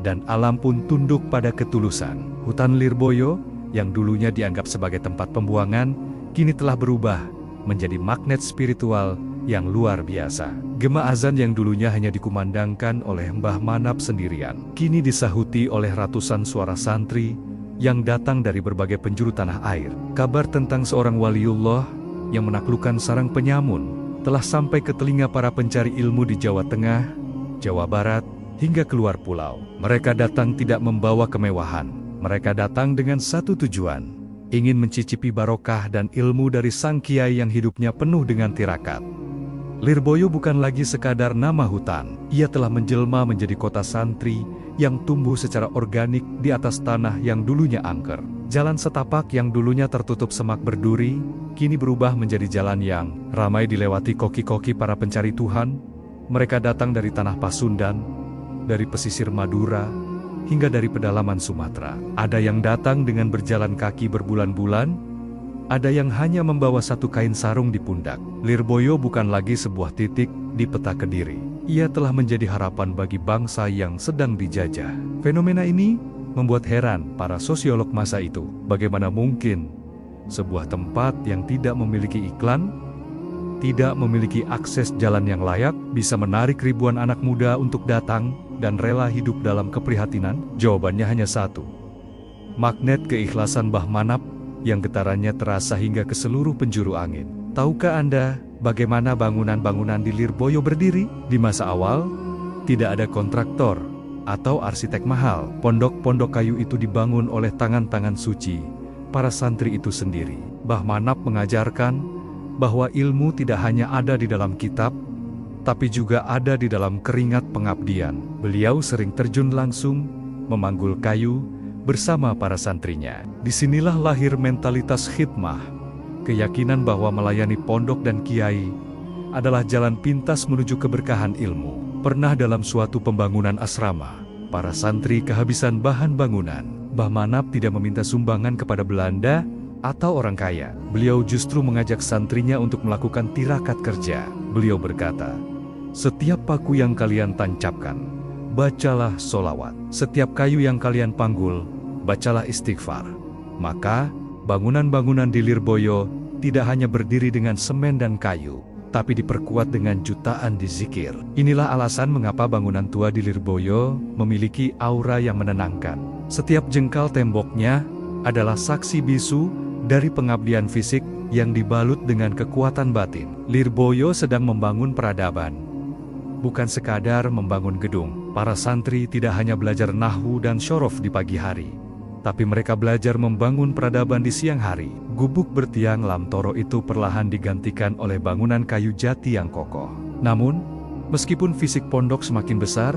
dan alam pun tunduk pada ketulusan. Hutan Lirboyo yang dulunya dianggap sebagai tempat pembuangan, kini telah berubah menjadi magnet spiritual yang luar biasa. Gema azan yang dulunya hanya dikumandangkan oleh Mbah Manap sendirian, kini disahuti oleh ratusan suara santri yang datang dari berbagai penjuru tanah air. Kabar tentang seorang waliullah yang menaklukkan sarang penyamun telah sampai ke telinga para pencari ilmu di Jawa Tengah, Jawa Barat, hingga keluar pulau. Mereka datang tidak membawa kemewahan. Mereka datang dengan satu tujuan, ingin mencicipi barokah dan ilmu dari sang kiai yang hidupnya penuh dengan tirakat. Lirboyo bukan lagi sekadar nama hutan. Ia telah menjelma menjadi kota santri yang tumbuh secara organik di atas tanah yang dulunya angker. Jalan setapak yang dulunya tertutup semak berduri, kini berubah menjadi jalan yang ramai dilewati koki-koki para pencari Tuhan. Mereka datang dari tanah Pasundan, dari pesisir Madura, hingga dari pedalaman Sumatera. Ada yang datang dengan berjalan kaki berbulan-bulan, ada yang hanya membawa satu kain sarung di pundak. Lirboyo bukan lagi sebuah titik di peta Kediri. Ia telah menjadi harapan bagi bangsa yang sedang dijajah. Fenomena ini membuat heran para sosiolog masa itu. Bagaimana mungkin sebuah tempat yang tidak memiliki iklan, tidak memiliki akses jalan yang layak, bisa menarik ribuan anak muda untuk datang dan rela hidup dalam keprihatinan? Jawabannya hanya satu. Magnet keikhlasan Mbah Manap yang getarannya terasa hingga ke seluruh penjuru angin. Tahukah Anda bagaimana bangunan-bangunan di Lirboyo berdiri? Di masa awal, tidak ada kontraktor atau arsitek mahal. Pondok-pondok kayu itu dibangun oleh tangan-tangan suci para santri itu sendiri. Mbah Manap mengajarkan bahwa ilmu tidak hanya ada di dalam kitab, tapi juga ada di dalam keringat pengabdian. Beliau sering terjun langsung memanggul kayu bersama para santrinya. Disinilah lahir mentalitas khidmah, keyakinan bahwa melayani pondok dan kiai adalah jalan pintas menuju keberkahan ilmu. Pernah dalam suatu pembangunan asrama, para santri kehabisan bahan bangunan. Mbah Manap tidak meminta sumbangan kepada Belanda atau orang kaya. Beliau justru mengajak santrinya untuk melakukan tirakat kerja. Beliau berkata, "Setiap paku yang kalian tancapkan, bacalah solawat. Setiap kayu yang kalian panggul, bacalah istighfar." Maka, bangunan-bangunan di Lirboyo tidak hanya berdiri dengan semen dan kayu, tapi diperkuat dengan jutaan zikir. Inilah alasan mengapa bangunan tua di Lirboyo memiliki aura yang menenangkan. Setiap jengkal temboknya adalah saksi bisu dari pengabdian fisik yang dibalut dengan kekuatan batin. Lirboyo sedang membangun peradaban, bukan sekadar membangun gedung. Para santri tidak hanya belajar nahwu dan syorof di pagi hari, tapi mereka belajar membangun peradaban di siang hari. Gubuk bertiang lamtoro itu perlahan digantikan oleh bangunan kayu jati yang kokoh. Namun, meskipun fisik pondok semakin besar,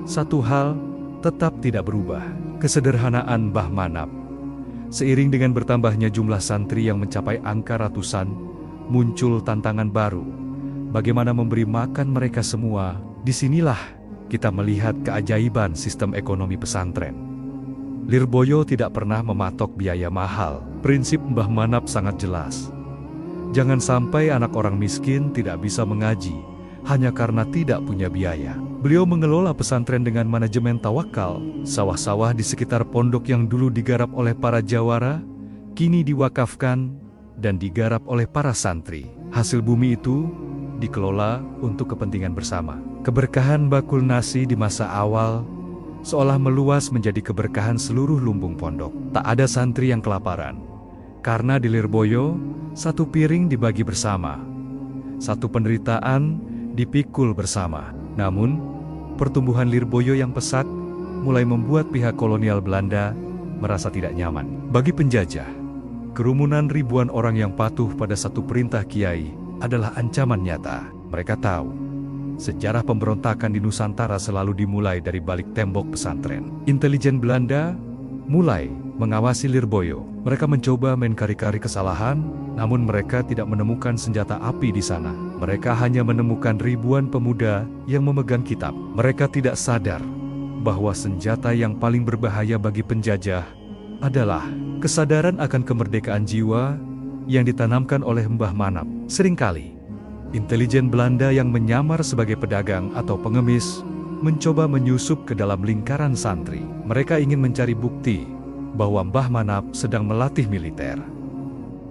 satu hal tetap tidak berubah: kesederhanaan Mbah Manap. Seiring dengan bertambahnya jumlah santri yang mencapai angka ratusan, muncul tantangan baru. Bagaimana memberi makan mereka semua? Disinilah kita melihat keajaiban sistem ekonomi pesantren. Lirboyo tidak pernah mematok biaya mahal. Prinsip Mbah Manap sangat jelas. Jangan sampai anak orang miskin tidak bisa mengaji hanya karena tidak punya biaya. Beliau mengelola pesantren dengan manajemen tawakal. Sawah-sawah di sekitar pondok yang dulu digarap oleh para jawara, kini diwakafkan dan digarap oleh para santri. Hasil bumi itu dikelola untuk kepentingan bersama. Keberkahan bakul nasi di masa awal seolah meluas menjadi keberkahan seluruh lumbung pondok. Tak ada santri yang kelaparan, karena di Lirboyo, satu piring dibagi bersama, satu penderitaan dipikul bersama. Namun, pertumbuhan Lirboyo yang pesat mulai membuat pihak kolonial Belanda merasa tidak nyaman. Bagi penjajah, kerumunan ribuan orang yang patuh pada satu perintah kiai adalah ancaman nyata. Mereka tahu sejarah pemberontakan di Nusantara selalu dimulai dari balik tembok pesantren. Intelijen Belanda mulai mengawasi Lirboyo. Mereka mencoba menkari-kari kesalahan, namun mereka tidak menemukan senjata api di sana. Mereka hanya menemukan ribuan pemuda yang memegang kitab. Mereka tidak sadar bahwa senjata yang paling berbahaya bagi penjajah adalah kesadaran akan kemerdekaan jiwa yang ditanamkan oleh Mbah Manap. Seringkali, intelijen Belanda yang menyamar sebagai pedagang atau pengemis mencoba menyusup ke dalam lingkaran santri. Mereka ingin mencari bukti bahwa Mbah Manap sedang melatih militer.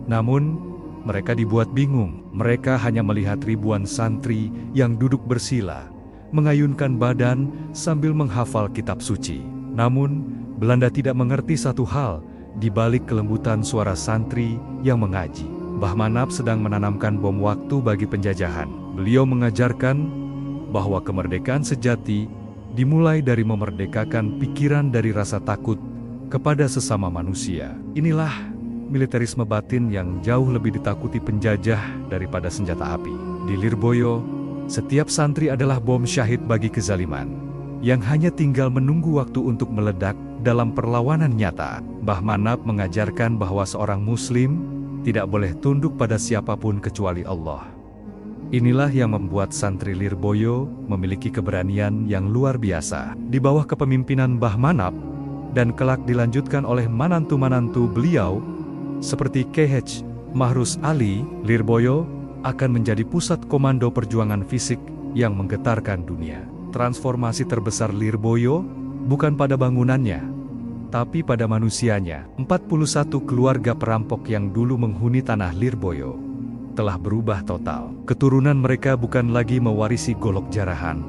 Namun, mereka dibuat bingung. Mereka hanya melihat ribuan santri yang duduk bersila, mengayunkan badan sambil menghafal kitab suci. Namun, Belanda tidak mengerti satu hal di balik kelembutan suara santri yang mengaji. Mbah Manap sedang menanamkan bom waktu bagi penjajahan. Beliau mengajarkan bahwa kemerdekaan sejati dimulai dari memerdekakan pikiran dari rasa takut kepada sesama manusia. Inilah militerisme batin yang jauh lebih ditakuti penjajah daripada senjata api. Di Lirboyo, setiap santri adalah bom syahid bagi kezaliman, yang hanya tinggal menunggu waktu untuk meledak dalam perlawanan nyata. Mbah Manap mengajarkan bahwa seorang muslim tidak boleh tunduk pada siapapun kecuali Allah. Inilah yang membuat santri Lirboyo memiliki keberanian yang luar biasa. Di bawah kepemimpinan Mbah Manap, dan kelak dilanjutkan oleh manantu-manantu beliau, seperti K.H. Mahrus Ali, Lirboyo akan menjadi pusat komando perjuangan fisik yang menggetarkan dunia. Transformasi terbesar Lirboyo bukan pada bangunannya, tapi pada manusianya. 41 keluarga perampok yang dulu menghuni tanah Lirboyo telah berubah total. Keturunan mereka bukan lagi mewarisi golok jarahan,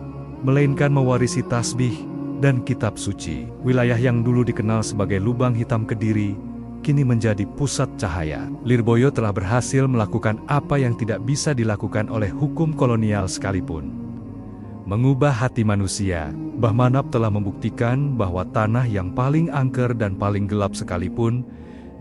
melainkan mewarisi tasbih dan kitab suci. Wilayah yang dulu dikenal sebagai lubang hitam Kediri, kini menjadi pusat cahaya. Lirboyo telah berhasil melakukan apa yang tidak bisa dilakukan oleh hukum kolonial sekalipun. Mengubah hati manusia. Mbah Manap telah membuktikan bahwa tanah yang paling angker dan paling gelap sekalipun,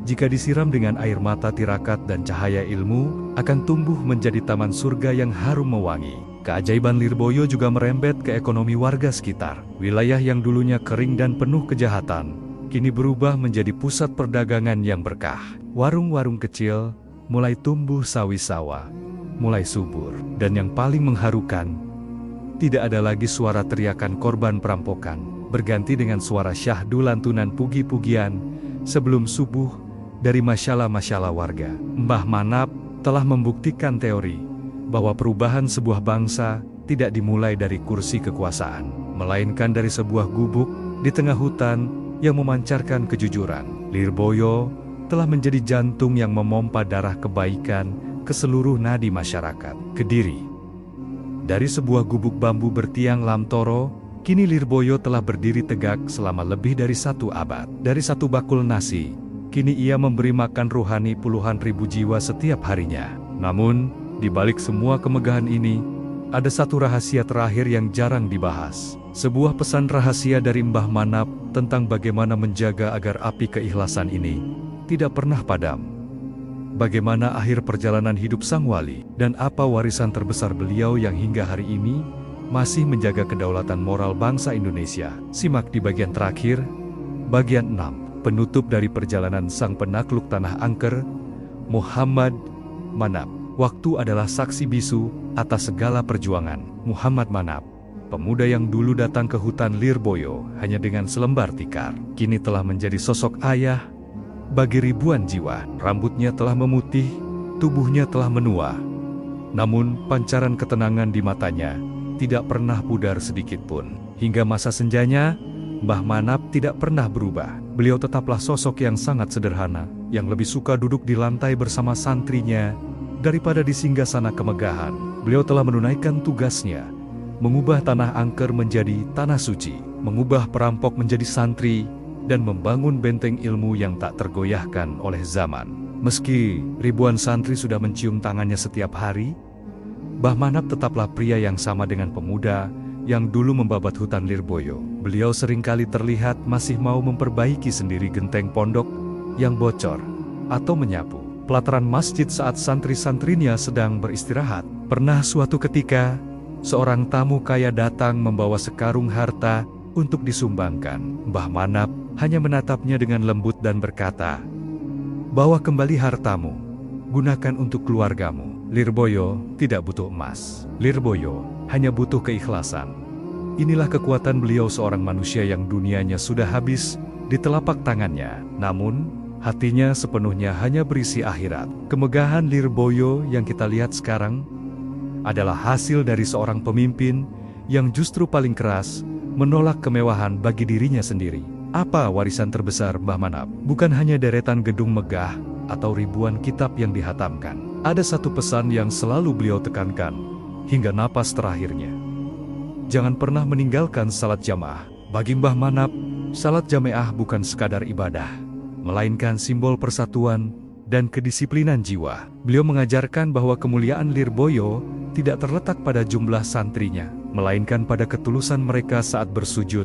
jika disiram dengan air mata tirakat dan cahaya ilmu, akan tumbuh menjadi taman surga yang harum mewangi. Keajaiban Lirboyo juga merembet ke ekonomi warga sekitar. Wilayah yang dulunya kering dan penuh kejahatan, kini berubah menjadi pusat perdagangan yang berkah. Warung-warung kecil mulai tumbuh, sawi-sawah mulai subur. Dan yang paling mengharukan, tidak ada lagi suara teriakan korban perampokan, berganti dengan suara syahdu lantunan puji-pujian sebelum subuh dari masyala-masyala warga. Mbah Manap telah membuktikan teori bahwa perubahan sebuah bangsa tidak dimulai dari kursi kekuasaan, melainkan dari sebuah gubuk di tengah hutan yang memancarkan kejujuran. Lirboyo telah menjadi jantung yang memompa darah kebaikan ke seluruh nadi masyarakat Kediri. Dari sebuah gubuk bambu bertiang lamtoro, kini Lirboyo telah berdiri tegak selama lebih dari 1 abad. Dari 1 bakul nasi, kini ia memberi makan rohani puluhan ribu jiwa setiap harinya. Namun, di balik semua kemegahan ini, ada satu rahasia terakhir yang jarang dibahas. Sebuah pesan rahasia dari Mbah Manap tentang bagaimana menjaga agar api keikhlasan ini tidak pernah padam. Bagaimana akhir perjalanan hidup sang wali, dan apa warisan terbesar beliau yang hingga hari ini masih menjaga kedaulatan moral bangsa Indonesia. Simak di bagian terakhir, bagian 6, penutup dari perjalanan sang penakluk tanah angker, Muhammad Manap. Waktu adalah saksi bisu atas segala perjuangan. Muhammad Manap, pemuda yang dulu datang ke hutan Lirboyo hanya dengan selembar tikar, kini telah menjadi sosok ayah bagi ribuan jiwa. Rambutnya telah memutih, tubuhnya telah menua. Namun pancaran ketenangan di matanya tidak pernah pudar sedikit pun. Hingga masa senjanya, Mbah Manap tidak pernah berubah. Beliau tetaplah sosok yang sangat sederhana, yang lebih suka duduk di lantai bersama santrinya daripada di singgasana kemegahan. Beliau telah menunaikan tugasnya, mengubah tanah angker menjadi tanah suci, mengubah perampok menjadi santri, dan membangun benteng ilmu yang tak tergoyahkan oleh zaman. Meski ribuan santri sudah mencium tangannya setiap hari, Mbah Manap tetaplah pria yang sama dengan pemuda yang dulu membabat hutan Lirboyo. Beliau seringkali terlihat masih mau memperbaiki sendiri genteng pondok yang bocor, atau menyapu pelataran masjid saat santri-santrinya sedang beristirahat. Pernah suatu ketika, seorang tamu kaya datang membawa sekarung harta untuk disumbangkan. Mbah Manap hanya menatapnya dengan lembut dan berkata, "Bawa kembali hartamu, gunakan untuk keluargamu." Lirboyo tidak butuh emas. Lirboyo hanya butuh keikhlasan. Inilah kekuatan beliau, seorang manusia yang dunianya sudah habis di telapak tangannya, namun hatinya sepenuhnya hanya berisi akhirat. Kemegahan Lirboyo yang kita lihat sekarang adalah hasil dari seorang pemimpin yang justru paling keras menolak kemewahan bagi dirinya sendiri. Apa warisan terbesar Mbah Manap? Bukan hanya deretan gedung megah atau ribuan kitab yang dihatamkan. Ada satu pesan yang selalu beliau tekankan hingga napas terakhirnya. Jangan pernah meninggalkan salat jamaah. Bagi Mbah Manap, salat jamaah bukan sekadar ibadah, melainkan simbol persatuan dan kedisiplinan jiwa. Beliau mengajarkan bahwa kemuliaan Lirboyo tidak terletak pada jumlah santrinya, melainkan pada ketulusan mereka saat bersujud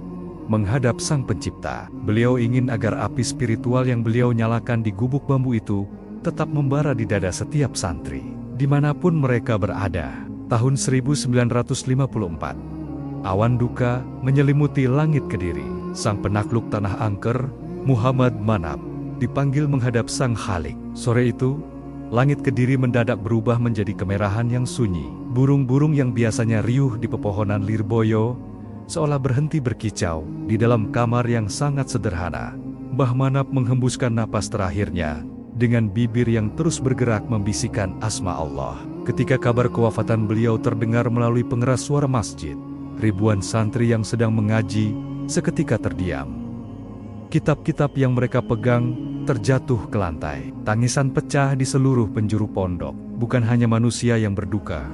menghadap Sang Pencipta. Beliau ingin agar api spiritual yang beliau nyalakan di gubuk bambu itu tetap membara di dada setiap santri, dimanapun mereka berada. Tahun 1954, awan duka menyelimuti langit Kediri. Sang penakluk tanah angker, Muhammad Manap, dipanggil menghadap Sang Khalik. Sore itu, langit Kediri mendadak berubah menjadi kemerahan yang sunyi. Burung-burung yang biasanya riuh di pepohonan Lirboyo seolah berhenti berkicau di dalam kamar yang sangat sederhana. Mbah Manap menghembuskan napas terakhirnya dengan bibir yang terus bergerak membisikkan asma Allah. Ketika kabar kewafatan beliau terdengar melalui pengeras suara masjid, ribuan santri yang sedang mengaji seketika terdiam. Kitab-kitab yang mereka pegang terjatuh ke lantai. Tangisan pecah di seluruh penjuru pondok. Bukan hanya manusia yang berduka,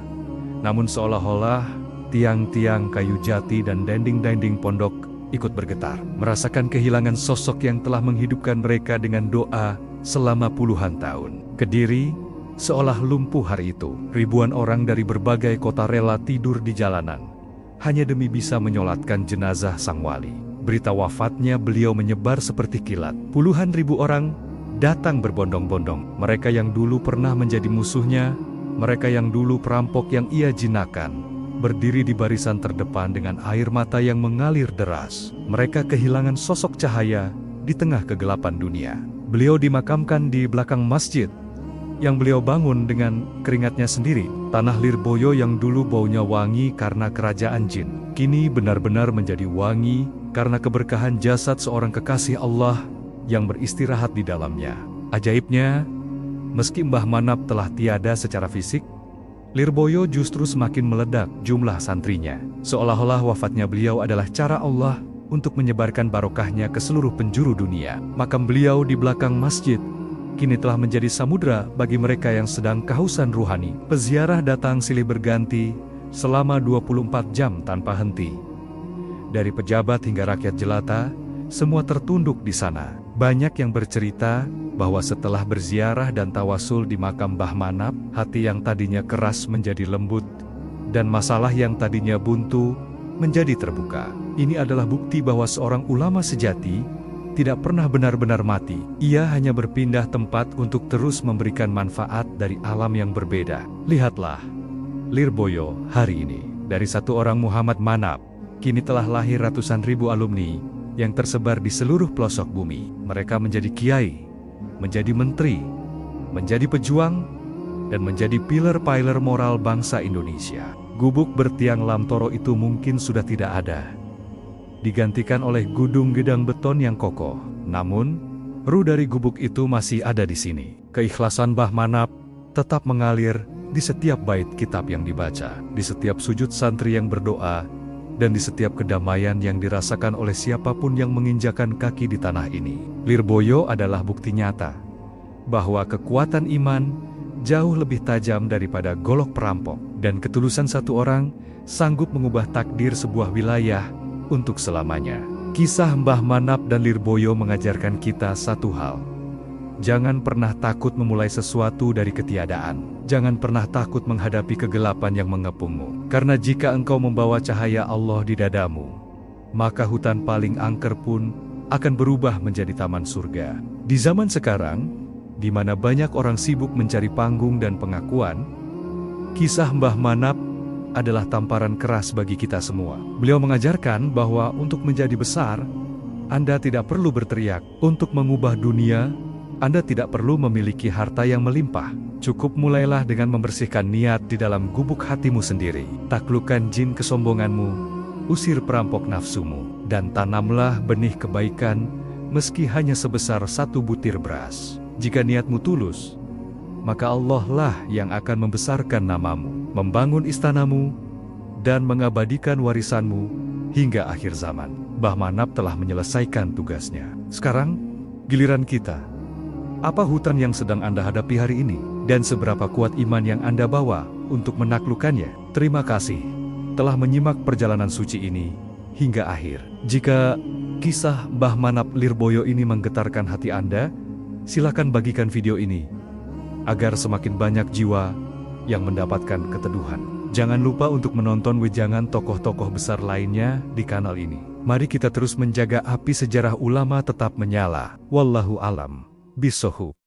namun seolah-olah tiang-tiang kayu jati dan dinding-dinding pondok ikut bergetar, merasakan kehilangan sosok yang telah menghidupkan mereka dengan doa selama puluhan tahun. Kediri seolah lumpuh hari itu. Ribuan orang dari berbagai kota rela tidur di jalanan, hanya demi bisa menyolatkan jenazah sang wali. Berita wafatnya beliau menyebar seperti kilat. Puluhan ribu orang datang berbondong-bondong. Mereka yang dulu pernah menjadi musuhnya, mereka yang dulu perampok yang ia jinakkan, berdiri di barisan terdepan dengan air mata yang mengalir deras. Mereka kehilangan sosok cahaya di tengah kegelapan dunia. Beliau dimakamkan di belakang masjid yang beliau bangun dengan keringatnya sendiri. Tanah Lirboyo yang dulu baunya wangi karena kerajaan jin, kini benar-benar menjadi wangi karena keberkahan jasad seorang kekasih Allah yang beristirahat di dalamnya. Ajaibnya, meski Mbah Manap telah tiada secara fisik, Lirboyo justru semakin meledak jumlah santrinya. Seolah-olah wafatnya beliau adalah cara Allah untuk menyebarkan barokahnya ke seluruh penjuru dunia. Makam beliau di belakang masjid kini telah menjadi samudra bagi mereka yang sedang kehausan ruhani. Peziarah datang silih berganti selama 24 jam tanpa henti. Dari pejabat hingga rakyat jelata, semua tertunduk di sana. Banyak yang bercerita bahwa setelah berziarah dan tawasul di makam Mbah Manap, hati yang tadinya keras menjadi lembut, dan masalah yang tadinya buntu menjadi terbuka. Ini adalah bukti bahwa seorang ulama sejati tidak pernah benar-benar mati. Ia hanya berpindah tempat untuk terus memberikan manfaat dari alam yang berbeda. Lihatlah, Lirboyo hari ini. Dari satu orang Muhammad Manap, kini telah lahir ratusan ribu alumni yang tersebar di seluruh pelosok bumi. Mereka menjadi kiai, menjadi menteri, menjadi pejuang, dan menjadi pilar-pilar moral bangsa Indonesia. Gubuk bertiang lamtoro itu mungkin sudah tidak ada, digantikan oleh gudung-gedang beton yang kokoh. Namun, ruh dari gubuk itu masih ada di sini. Keikhlasan Mbah Manap tetap mengalir di setiap bait kitab yang dibaca, di setiap sujud santri yang berdoa, dan di setiap kedamaian yang dirasakan oleh siapapun yang menginjakan kaki di tanah ini. Lirboyo adalah bukti nyata bahwa kekuatan iman jauh lebih tajam daripada golok perampok, dan ketulusan satu orang sanggup mengubah takdir sebuah wilayah untuk selamanya. Kisah Mbah Manap dan Lirboyo mengajarkan kita satu hal. Jangan pernah takut memulai sesuatu dari ketiadaan. Jangan pernah takut menghadapi kegelapan yang mengepungmu. Karena jika engkau membawa cahaya Allah di dadamu, maka hutan paling angker pun akan berubah menjadi taman surga. Di zaman sekarang, di mana banyak orang sibuk mencari panggung dan pengakuan, kisah Mbah Manap adalah tamparan keras bagi kita semua. Beliau mengajarkan bahwa untuk menjadi besar, Anda tidak perlu berteriak. Untuk mengubah dunia, Anda tidak perlu memiliki harta yang melimpah. Cukup mulailah dengan membersihkan niat di dalam gubuk hatimu sendiri. Taklukkan jin kesombonganmu, usir perampok nafsumu, dan tanamlah benih kebaikan meski hanya sebesar 1 butir beras. Jika niatmu tulus, maka Allah lah yang akan membesarkan namamu, membangun istanamu, dan mengabadikan warisanmu hingga akhir zaman. Mbah Manap telah menyelesaikan tugasnya. Sekarang, giliran kita. Apa hutan yang sedang Anda hadapi hari ini? Dan seberapa kuat iman yang Anda bawa untuk menaklukkannya? Terima kasih telah menyimak perjalanan suci ini hingga akhir. Jika kisah Mbah Manap Lirboyo ini menggetarkan hati Anda, silakan bagikan video ini agar semakin banyak jiwa yang mendapatkan keteduhan. Jangan lupa untuk menonton wejangan tokoh-tokoh besar lainnya di kanal ini. Mari kita terus menjaga api sejarah ulama tetap menyala. Wallahu alam bishawab.